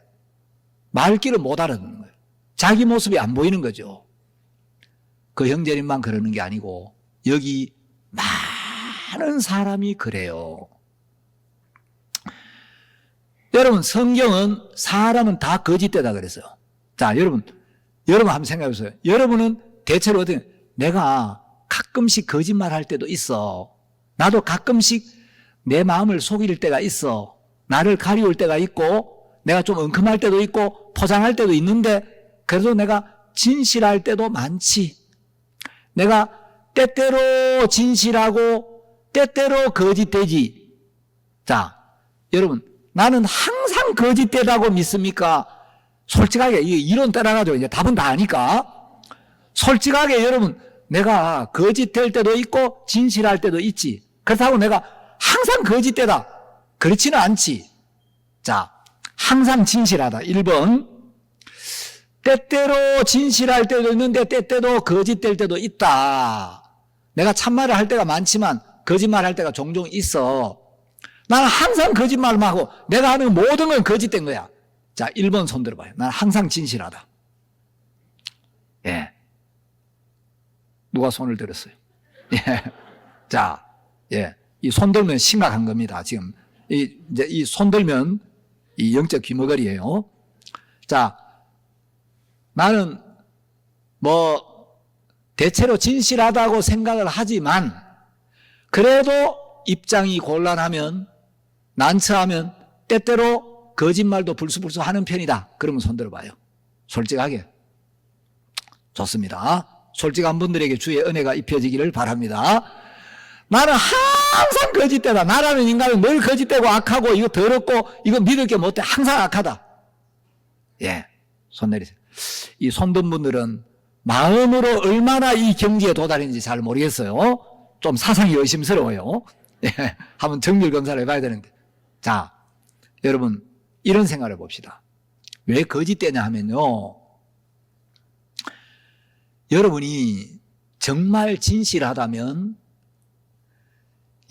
말귀를 못 알아듣는 거예요. 자기 모습이 안 보이는 거죠. 그 형제님만 그러는 게 아니고 여기 많은 사람이 그래요. 여러분, 성경은 사람은 다 거짓되다 그랬어요. 자, 여러분 한번 생각해 보세요. 여러분은 대체로 어떻게, 내가 가끔씩 거짓말 할 때도 있어. 나도 가끔씩 내 마음을 속일 때가 있어. 나를 가리울 때가 있고, 내가 좀 엉큼할 때도 있고, 포장할 때도 있는데, 그래도 내가 진실할 때도 많지. 내가 때때로 진실하고, 때때로 거짓되지. 자, 여러분, 나는 항상 거짓되다고 믿습니까? 솔직하게, 이론 따라가지고 이제 답은 다 아니까. 솔직하게 여러분, 내가 거짓될 때도 있고, 진실할 때도 있지. 그렇다고 내가 항상 거짓되다. 그렇지는 않지. 자, 항상 진실하다. 1번. 때때로 진실할 때도 있는데 때때로 거짓될 때도 있다. 내가 참말을 할 때가 많지만 거짓말 할 때가 종종 있어. 나는 항상 거짓말만 하고 내가 하는 모든 건 거짓된 거야. 자, 1번 손 들어봐요. 나는 항상 진실하다. 예. 누가 손을 들었어요? 예. 자, 예. 이 손 들면 심각한 겁니다. 지금 이제 이 손 들면 이 영적 귀머거리예요. 자, 나는 대체로 진실하다고 생각을 하지만 그래도 입장이 곤란하면 난처하면 때때로 거짓말도 불수불수 하는 편이다. 그러면 손 들어봐요. 솔직하게. 좋습니다. 솔직한 분들에게 주의 은혜가 입혀지기를 바랍니다. 나는 항상 거짓되다. 나라는 인간은 늘 거짓되고 악하고 이거 더럽고 이거 믿을 게 못돼. 항상 악하다. 예, 손 내리세요. 이 손든 분들은 마음으로 얼마나 이 경지에 도달했는지 잘 모르겠어요. 좀 사상이 의심스러워요. 예, 한번 정밀 검사를 해봐야 되는데. 자, 여러분 이런 생각을 해봅시다. 왜 거짓되냐 하면요, 여러분이 정말 진실하다면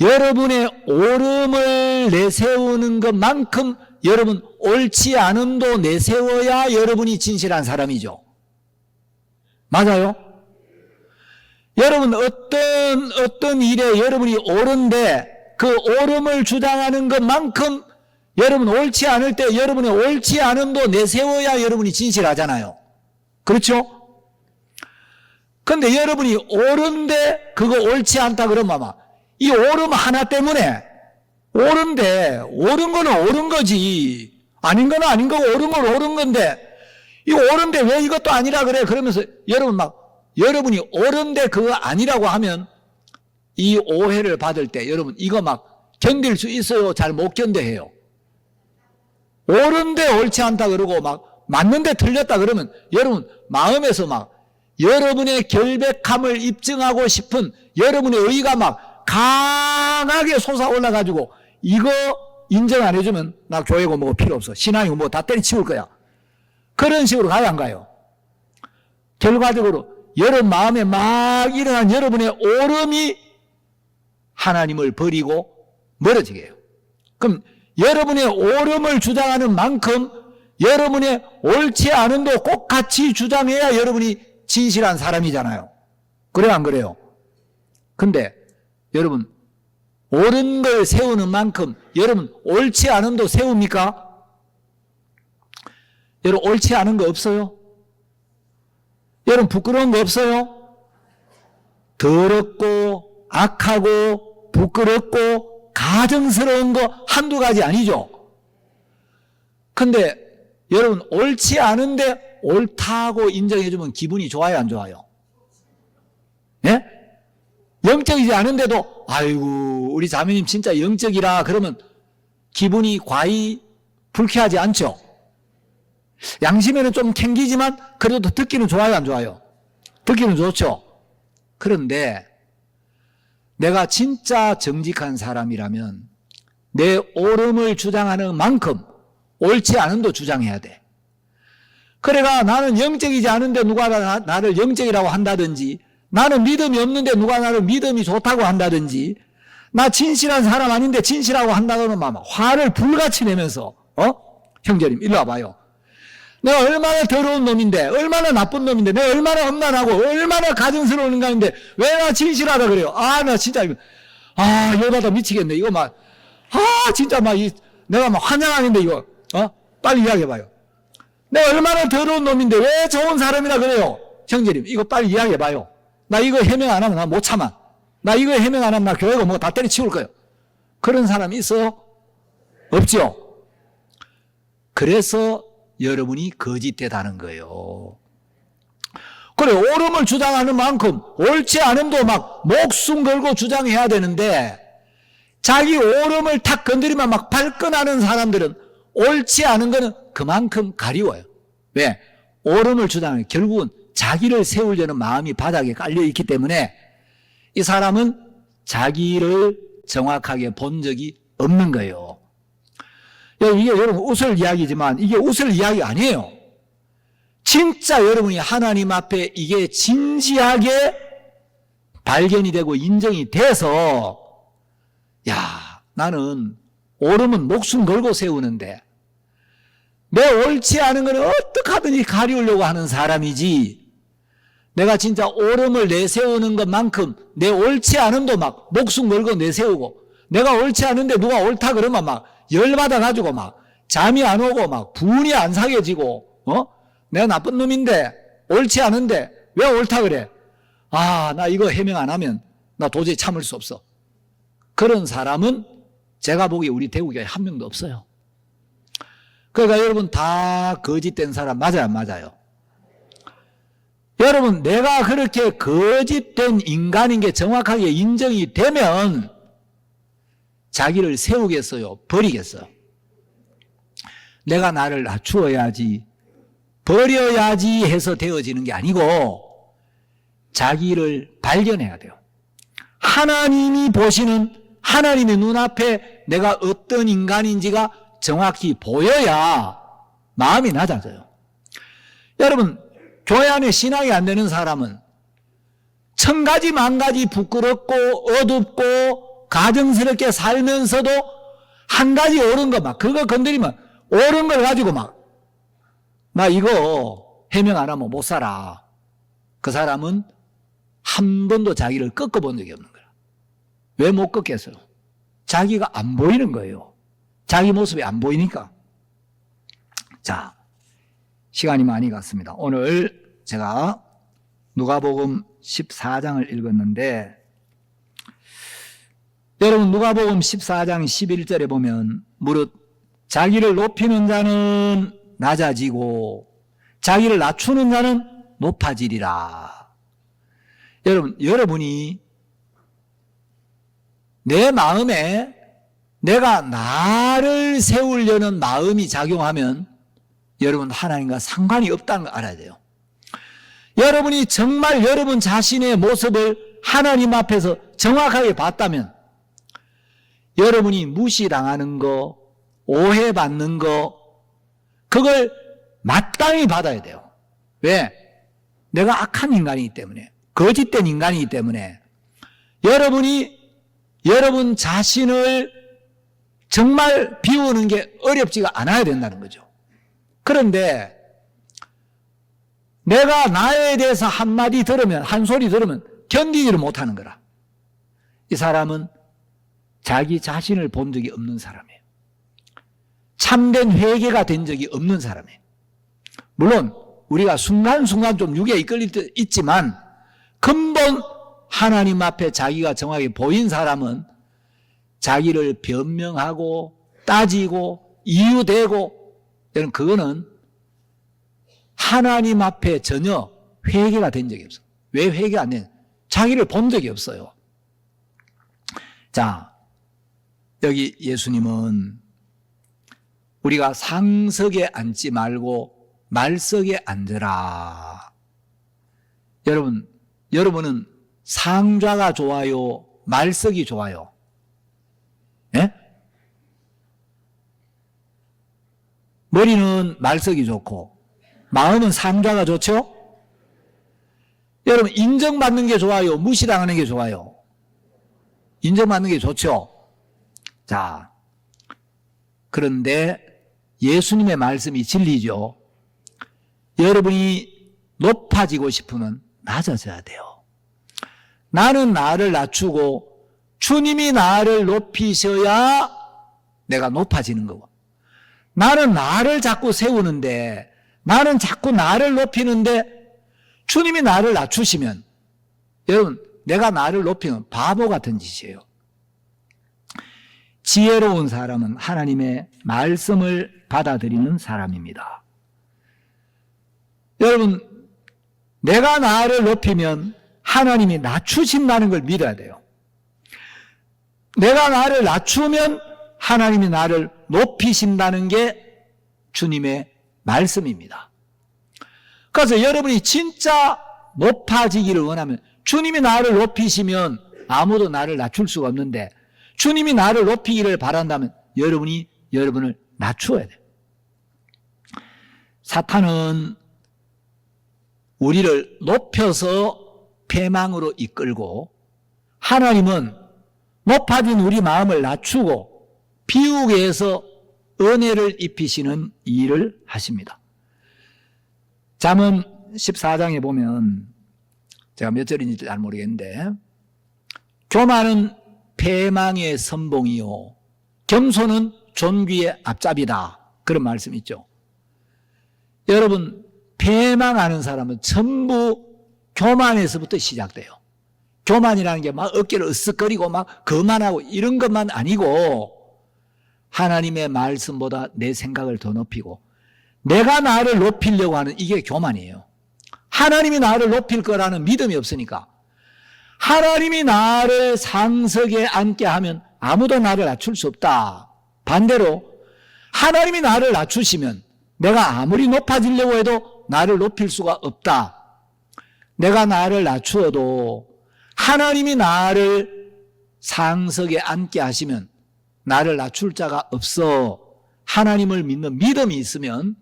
여러분의 옳음을 내세우는 것만큼 여러분 옳지 않음도 내세워야 여러분이 진실한 사람이죠. 맞아요? 여러분 어떤 일에 여러분이 옳은데 그 옳음을 주장하는 것만큼 여러분 옳지 않을 때 여러분의 옳지 않음도 내세워야 여러분이 진실하잖아요. 그렇죠? 근데 여러분이 옳은데 그거 옳지 않다 그러면 아마 이 옳음 하나 때문에 옳은데 옳은 거는 옳은 거지 아닌 거는 아닌 거고 옳은 건 옳은 건데 이 옳은데 왜 이것도 아니라 그래 그러면서 여러분이 옳은데 그거 아니라고 하면 이 오해를 받을 때 여러분 이거 막 견딜 수 있어요? 잘 못 견뎌해요. 옳은데 옳지 않다 그러고 막 맞는데 틀렸다 그러면 여러분 마음에서 막 여러분의 결백함을 입증하고 싶은 여러분의 의가 막 강하게 솟아올라가지고 이거 인정 안 해주면 나 교회고 뭐고 필요 없어. 신앙이고 뭐 다 때려치울 거야. 그런 식으로 가야 안 가요. 결과적으로 여러분 마음에 막 일어난 여러분의 옳음이 하나님을 버리고 멀어지게 해요. 그럼 여러분의 옳음을 주장하는 만큼 여러분의 옳지 않음도 꼭 같이 주장해야 여러분이 진실한 사람이잖아요. 그래요, 안 그래요? 근데 여러분 옳은 걸 세우는 만큼 여러분 옳지 않음도 세웁니까? 여러분 옳지 않은 거 없어요? 여러분 부끄러운 거 없어요? 더럽고 악하고 부끄럽고 가증스러운 거 한두 가지 아니죠. 근데 여러분, 옳지 않은데 옳다고 인정해주면 기분이 좋아요, 안 좋아요? 예? 영적이지 않은데도 아이고 우리 자매님 진짜 영적이라 그러면 기분이 과히 불쾌하지 않죠? 양심에는 좀 캥기지만 그래도 듣기는 좋아요, 안 좋아요? 듣기는 좋죠. 그런데 내가 진짜 정직한 사람이라면 내 옳음을 주장하는 만큼 옳지 않음도 주장해야 돼. 그래가 나는 영적이지 않은데 누가 나를 영적이라고 한다든지, 나는 믿음이 없는데 누가 나를 믿음이 좋다고 한다든지, 나 진실한 사람 아닌데 진실하고 한다고는 막 화를 불같이 내면서 형제님 일로 와봐요. 내가 얼마나 더러운 놈인데, 얼마나 나쁜 놈인데, 내가 얼마나 험난하고 얼마나 가증스러운 인간인데 왜 나 진실하다 그래요? 나 진짜 열받아 미치겠네. 이거 막 진짜 막 내가 막 환장하는데 이거 빨리 이야기해봐요. 내가 얼마나 더러운 놈인데 왜 좋은 사람이라 그래요? 형제님 이거 빨리 이야기해봐요. 나 이거 해명 안 하면 나 못 참아. 나 이거 해명 안 하면 나 교회가 뭐 다 때려치울 거예요. 그런 사람 있어요? 없죠? 그래서 여러분이 거짓되다는 거예요. 그래, 옳음을 주장하는 만큼 옳지 않음도 막 목숨 걸고 주장해야 되는데, 자기 옳음을 탁 건드리면 막 발끈하는 사람들은 옳지 않은 거는 그만큼 가리워요. 왜? 옳음을 주장하는, 결국은 자기를 세우려는 마음이 바닥에 깔려있기 때문에 이 사람은 자기를 정확하게 본 적이 없는 거예요. 이게 여러분 웃을 이야기지만 이게 웃을 이야기 아니에요. 진짜 여러분이 하나님 앞에 이게 진지하게 발견이 되고 인정이 돼서, 나는 옳음은 목숨 걸고 세우는데 내 옳지 않은 건 어떻게 하든지 가리우려고 하는 사람이지, 내가 진짜 옳음을 내세우는 것만큼 내 옳지 않음도 막 목숨 걸고 내세우고, 내가 옳지 않은데 누가 옳다 그러면 막 열받아가지고 막 잠이 안 오고 막 분이 안 사겨지고, 내가 나쁜 놈인데 옳지 않은데 왜 옳다 그래? 나 이거 해명 안 하면 나 도저히 참을 수 없어. 그런 사람은 제가 보기에 우리 대구교회에 한 명도 없어요. 그러니까 여러분 다 거짓된 사람 맞아요, 안 맞아요? 여러분 내가 그렇게 거짓된 인간인 게 정확하게 인정이 되면 자기를 세우겠어요? 버리겠어요? 내가 나를 낮추어야지, 버려야지 해서 되어지는 게 아니고 자기를 발견해야 돼요. 하나님이 보시는, 하나님의 눈앞에 내가 어떤 인간인지가 정확히 보여야 마음이 낮아져요. 여러분 교회 안에 신앙이 안 되는 사람은 천가지 만가지 부끄럽고 어둡고 가정스럽게 살면서도 한 가지 옳은 거 막 그거 건드리면 옳은 걸 가지고 나 이거 해명 안 하면 못 살아. 그 사람은 한 번도 자기를 꺾어본 적이 없는 거야. 왜 못 꺾겠어요? 자기가 안 보이는 거예요. 자기 모습이 안 보이니까. 자, 시간이 많이 갔습니다. 오늘 제가 누가복음 14장을 읽었는데, 여러분 누가복음 14장 11절에 보면 무릇 자기를 높이는 자는 낮아지고 자기를 낮추는 자는 높아지리라. 여러분이 내 마음에 내가 나를 세우려는 마음이 작용하면 여러분 하나님과 상관이 없다는 걸 알아야 돼요. 여러분이 정말 여러분 자신의 모습을 하나님 앞에서 정확하게 봤다면 여러분이 무시당하는 거, 오해받는 거, 그걸 마땅히 받아야 돼요. 왜? 내가 악한 인간이기 때문에, 거짓된 인간이기 때문에 여러분이 여러분 자신을 정말 비우는 게 어렵지가 않아야 된다는 거죠. 그런데 내가 나에 대해서 한마디 들으면, 한 소리 들으면 견디지를 못하는 거라. 이 사람은 자기 자신을 본 적이 없는 사람이에요. 참된 회개가 된 적이 없는 사람이에요. 물론 우리가 순간순간 좀 유괴에 이끌릴 때 있지만 근본 하나님 앞에 자기가 정확히 보인 사람은 자기를 변명하고 따지고 이유대고, 여러분 그거는 하나님 앞에 전혀 회개가 된 적이 없어요. 왜 회개가 안 되냐? 자기를 본 적이 없어요. 자, 여기 예수님은 우리가 상석에 앉지 말고 말석에 앉으라. 여러분은 상좌가 좋아요? 말석이 좋아요? 예? 머리는 말석이 좋고 마음은 상좌가 좋죠? 여러분 인정받는 게 좋아요? 무시당하는 게 좋아요? 인정받는 게 좋죠? 자, 그런데 예수님의 말씀이 진리죠. 여러분이 높아지고 싶으면 낮아져야 돼요. 나는 나를 낮추고 주님이 나를 높이셔야 내가 높아지는 거고, 나는 나를 자꾸 세우는데, 나는 자꾸 나를 높이는데 주님이 나를 낮추시면, 여러분 내가 나를 높이는 바보 같은 짓이에요. 지혜로운 사람은 하나님의 말씀을 받아들이는 사람입니다. 여러분, 내가 나를 높이면 하나님이 낮추신다는 걸 믿어야 돼요. 내가 나를 낮추면 하나님이 나를 높이신다는 게 주님의 말씀입니다. 그래서 여러분이 진짜 높아지기를 원하면, 주님이 나를 높이시면 아무도 나를 낮출 수가 없는데, 주님이 나를 높이기를 바란다면 여러분이 여러분을 낮추어야 돼요. 사탄은 우리를 높여서 패망으로 이끌고, 하나님은 높아진 우리 마음을 낮추고 비우게 해서 은혜를 입히시는 일을 하십니다. 잠언 14장에 보면, 제가 몇 절인지 잘 모르겠는데, 교만은 패망의 선봉이요 겸손은 존귀의 앞잡이다, 그런 말씀이 있죠. 여러분, 패망하는 사람은 전부 교만에서부터 시작돼요. 교만이라는 게 막 어깨를 으쓱거리고 막 거만하고 이런 것만 아니고, 하나님의 말씀보다 내 생각을 더 높이고 내가 나를 높이려고 하는, 이게 교만이에요. 하나님이 나를 높일 거라는 믿음이 없으니까. 하나님이 나를 상석에 앉게 하면 아무도 나를 낮출 수 없다. 반대로 하나님이 나를 낮추시면 내가 아무리 높아지려고 해도 나를 높일 수가 없다. 내가 나를 낮추어도 하나님이 나를 상석에 앉게 하시면 나를 낮출 자가 없어. 하나님을 믿는 믿음이 있으면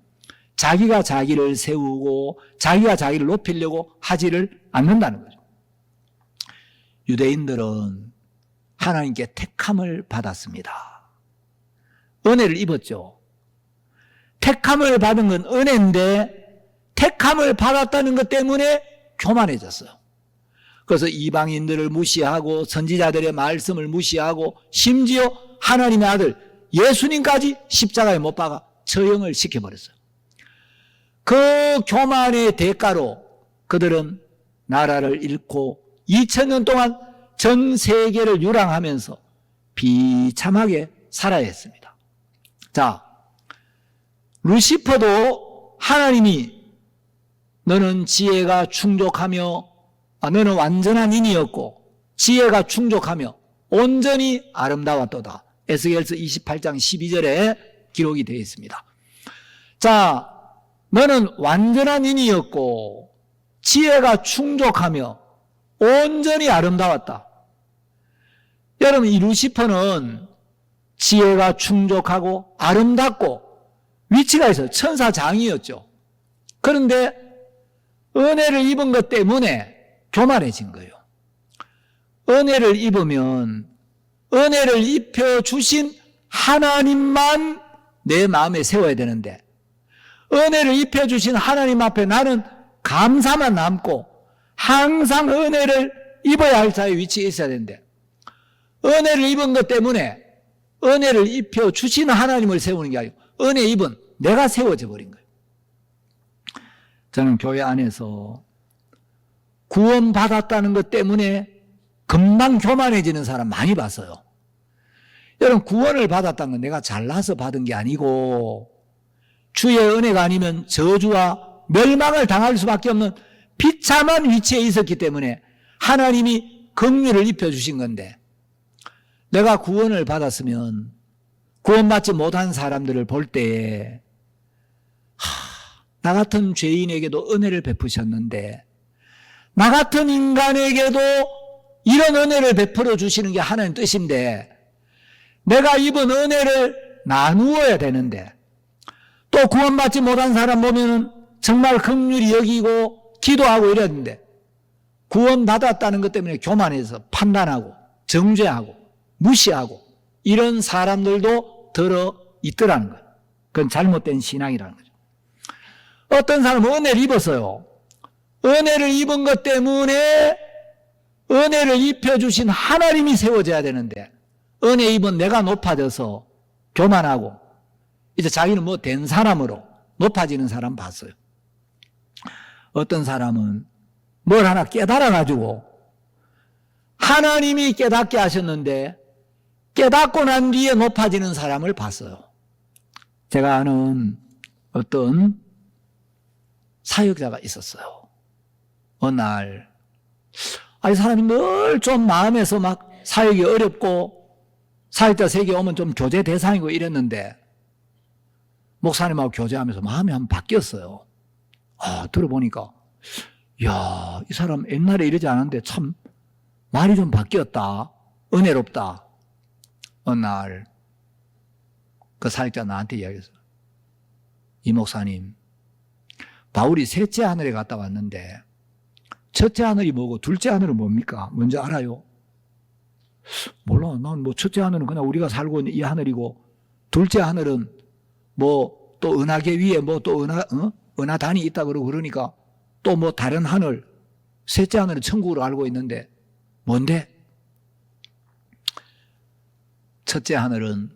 자기가 자기를 세우고 자기가 자기를 높이려고 하지를 않는다는 거죠. 유대인들은 하나님께 택함을 받았습니다. 은혜를 입었죠. 택함을 받은 건 은혜인데 택함을 받았다는 것 때문에 교만해졌어요. 그래서 이방인들을 무시하고 선지자들의 말씀을 무시하고 심지어 하나님의 아들 예수님까지 십자가에 못 박아 처형을 시켜버렸어요. 그 교만의 대가로 그들은 나라를 잃고 2000년 동안 전 세계를 유랑하면서 비참하게 살아야 했습니다. 자, 루시퍼도 하나님이 너는 지혜가 충족하며 너는 완전한 인이었고 지혜가 충족하며 온전히 아름다웠도다. 에스겔서 28장 12절에 기록이 되어 있습니다. 자, 너는 완전한 인이었고 지혜가 충족하며 온전히 아름다웠다. 여러분, 이 루시퍼는 지혜가 충족하고 아름답고 위치가 있어요. 천사장이었죠. 그런데 은혜를 입은 것 때문에 교만해진 거예요. 은혜를 입으면 은혜를 입혀주신 하나님만 내 마음에 세워야 되는데, 은혜를 입혀주신 하나님 앞에 나는 감사만 남고 항상 은혜를 입어야 할 자의 위치에 있어야 되는데, 은혜를 입은 것 때문에 은혜를 입혀주신 하나님을 세우는 게 아니고 은혜 입은 내가 세워져 버린 거예요. 저는 교회 안에서 구원받았다는 것 때문에 금방 교만해지는 사람 많이 봤어요. 여러분, 구원을 받았다는 건 내가 잘나서 받은 게 아니고 주의 은혜가 아니면 저주와 멸망을 당할 수밖에 없는 비참한 위치에 있었기 때문에 하나님이 긍휼을 입혀주신 건데, 내가 구원을 받았으면 구원받지 못한 사람들을 볼 때에 나 같은 죄인에게도 은혜를 베푸셨는데, 나 같은 인간에게도 이런 은혜를 베풀어 주시는 게 하나님 뜻인데, 내가 입은 은혜를 나누어야 되는데, 또 구원받지 못한 사람 보면은 정말 긍휼히 여기고 기도하고 이랬는데, 구원받았다는 것 때문에 교만해서 판단하고 정죄하고 무시하고 이런 사람들도 들어 있더라는 거예요. 그건 잘못된 신앙이라는 거죠. 어떤 사람은 은혜를 입었어요. 은혜를 입은 것 때문에 은혜를 입혀주신 하나님이 세워져야 되는데, 은혜 입은 내가 높아져서 교만하고 이제 자기는 뭐 된 사람으로 높아지는 사람 봤어요. 어떤 사람은 뭘 하나 깨달아가지고 하나님이 깨닫게 하셨는데 깨닫고 난 뒤에 높아지는 사람을 봤어요. 제가 아는 어떤 사역자가 있었어요. 어느 날, 이 사람이 늘 좀 마음에서 막 사역이 어렵고 사역자 세계에 오면 좀 교제 대상이고 이랬는데, 목사님하고 교제하면서 마음이 한번 바뀌었어요. 들어보니까, 이야, 이 사람 옛날에 이러지 않았는데 참 말이 좀 바뀌었다. 은혜롭다. 어느 날, 그 사역자 나한테 이야기했어요. 이 목사님, 바울이 셋째 하늘에 갔다 왔는데, 첫째 하늘이 뭐고 둘째 하늘은 뭡니까? 뭔지 알아요? 몰라. 난 뭐 첫째 하늘은 그냥 우리가 살고 있는 이 하늘이고, 둘째 하늘은 뭐 또 은하계 위에 뭐 또 은하단이 있다 그러니까 또 뭐 다른 하늘, 셋째 하늘은 천국으로 알고 있는데 뭔데? 첫째 하늘은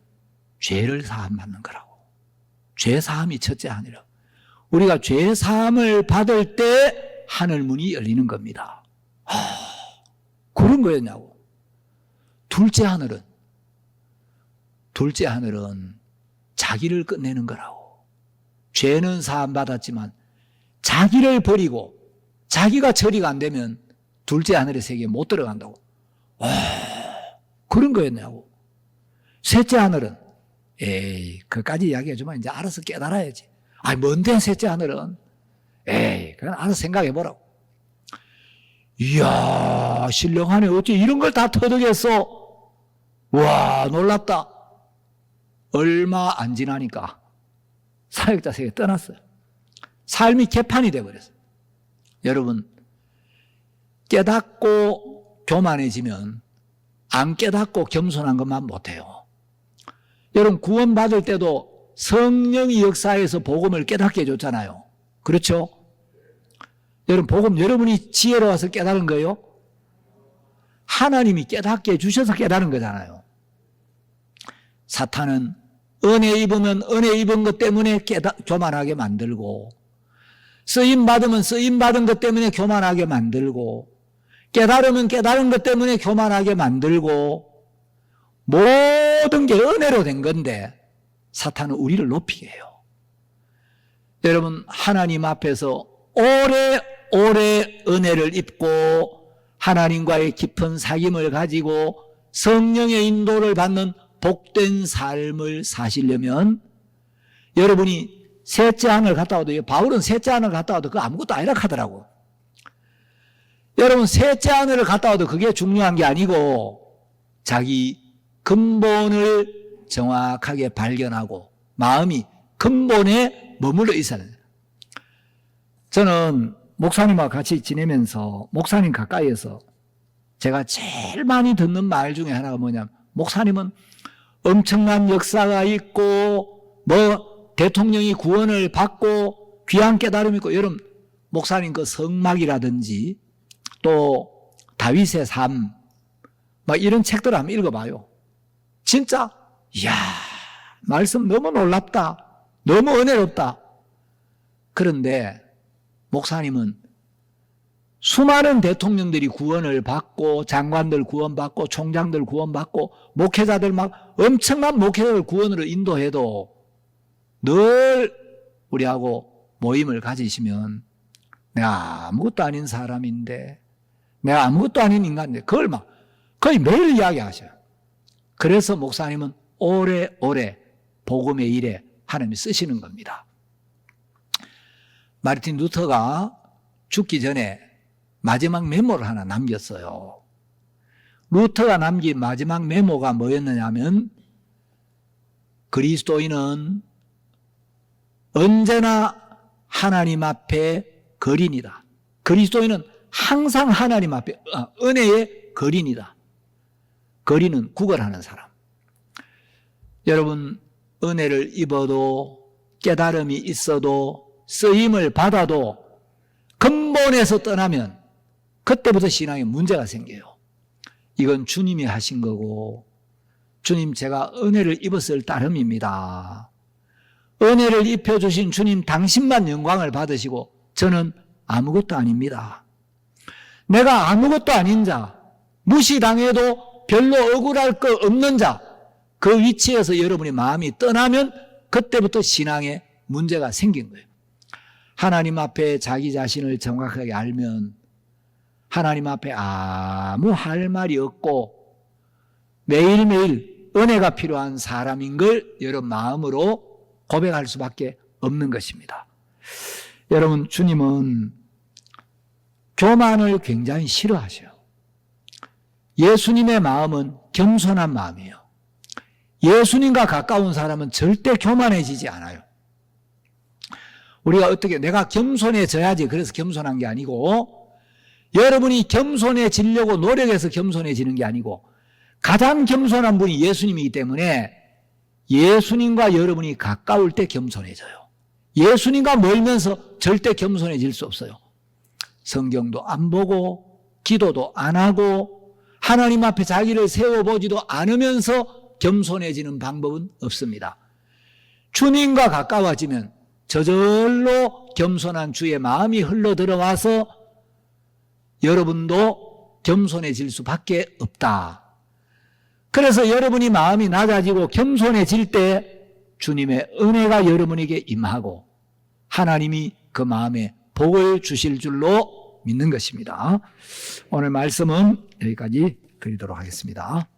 죄를 사함받는 거라고. 죄 사함이 첫째 하늘이라고. 우리가 죄 사함을 받을 때 하늘문이 열리는 겁니다. 그런 거였냐고. 둘째 하늘은 자기를 끝내는 거라고. 죄는 사함 받았지만 자기를 버리고 자기가 처리가 안 되면 둘째 하늘의 세계에 못 들어간다고. 그런 거였냐고. 셋째 하늘은, 그까지 이야기해주면 이제 알아서 깨달아야지. 뭔데 셋째 하늘은? 그건 알아서 생각해보라고. 이야, 신령하네. 어째 이런 걸 다 터득했어? 와, 놀랍다. 얼마 안 지나니까 사역자 세계 떠났어요. 삶이 개판이 되어버렸어요. 여러분, 깨닫고 교만해지면 안 깨닫고 겸손한 것만 못해요. 여러분, 구원받을 때도 성령이 역사해서 복음을 깨닫게 해줬잖아요. 그렇죠? 여러분, 복음 여러분이 지혜로워서 깨달은 거예요? 하나님이 깨닫게 해주셔서 깨달은 거잖아요. 사탄은 은혜 입으면 은혜 입은 것 때문에 교만하게 만들고, 쓰임 받으면 쓰임 받은 것 때문에 교만하게 만들고, 깨달으면 깨달은 것 때문에 교만하게 만들고, 모든 게 은혜로 된 건데 사탄은 우리를 높이게 해요. 여러분, 하나님 앞에서 오래오래 은혜를 입고 하나님과의 깊은 사귐을 가지고 성령의 인도를 받는 복된 삶을 사시려면, 여러분이 셋째 하늘 갔다 와도, 바울은 셋째 하늘 갔다 와도 그거 아무것도 아니라 하더라고. 여러분, 셋째 하늘을 갔다 와도 그게 중요한 게 아니고 자기 근본을 정확하게 발견하고 마음이 근본에 머물러 있어야 돼요. 저는 목사님과 같이 지내면서 목사님 가까이에서 제가 제일 많이 듣는 말 중에 하나가 뭐냐면, 목사님은 엄청난 역사가 있고 뭐 대통령이 구원을 받고 귀한 깨달음이 있고, 여러분 목사님 그 성막이라든지 또 다윗의 삶 막 이런 책들을 한번 읽어봐요. 진짜 이야, 말씀 너무 놀랍다, 너무 은혜롭다. 그런데 목사님은 수많은 대통령들이 구원을 받고 장관들 구원받고 총장들 구원받고 목회자들 막 엄청난 목회자들 구원으로 인도해도 늘 우리하고 모임을 가지시면 내가 아무것도 아닌 사람인데, 내가 아무것도 아닌 인간인데, 그걸 막 거의 매일 이야기하셔요. 그래서 목사님은 오래오래 복음의 일에 하나님이 쓰시는 겁니다. 마르틴 루터가 죽기 전에 마지막 메모를 하나 남겼어요. 루터가 남긴 마지막 메모가 뭐였느냐면, 그리스도인은 언제나 하나님 앞에 거린이다. 그리스도인은 항상 하나님 앞에 은혜의 거린이다. 거린은 구걸하는 사람. 여러분, 은혜를 입어도 깨달음이 있어도 쓰임을 받아도 근본에서 떠나면 그때부터 신앙에 문제가 생겨요. 이건 주님이 하신 거고, 주님 제가 은혜를 입었을 따름입니다. 은혜를 입혀주신 주님 당신만 영광을 받으시고 저는 아무것도 아닙니다. 내가 아무것도 아닌 자, 무시당해도 별로 억울할 거 없는 자, 그 위치에서 여러분의 마음이 떠나면 그때부터 신앙에 문제가 생긴 거예요. 하나님 앞에 자기 자신을 정확하게 알면 하나님 앞에 아무 할 말이 없고 매일매일 은혜가 필요한 사람인 걸 여러분 마음으로 고백할 수밖에 없는 것입니다. 여러분, 주님은 교만을 굉장히 싫어하셔요. 예수님의 마음은 겸손한 마음이에요. 예수님과 가까운 사람은 절대 교만해지지 않아요. 우리가 어떻게 내가 겸손해져야지 그래서 겸손한 게 아니고, 여러분이 겸손해지려고 노력해서 겸손해지는 게 아니고, 가장 겸손한 분이 예수님이기 때문에 예수님과 여러분이 가까울 때 겸손해져요. 예수님과 멀면서 절대 겸손해질 수 없어요. 성경도 안 보고 기도도 안 하고 하나님 앞에 자기를 세워보지도 않으면서 겸손해지는 방법은 없습니다. 주님과 가까워지면 저절로 겸손한 주의 마음이 흘러들어와서 여러분도 겸손해질 수밖에 없다. 그래서 여러분이 마음이 낮아지고 겸손해질 때 주님의 은혜가 여러분에게 임하고 하나님이 그 마음에 복을 주실 줄로 믿는 것입니다. 오늘 말씀은 여기까지 드리도록 하겠습니다.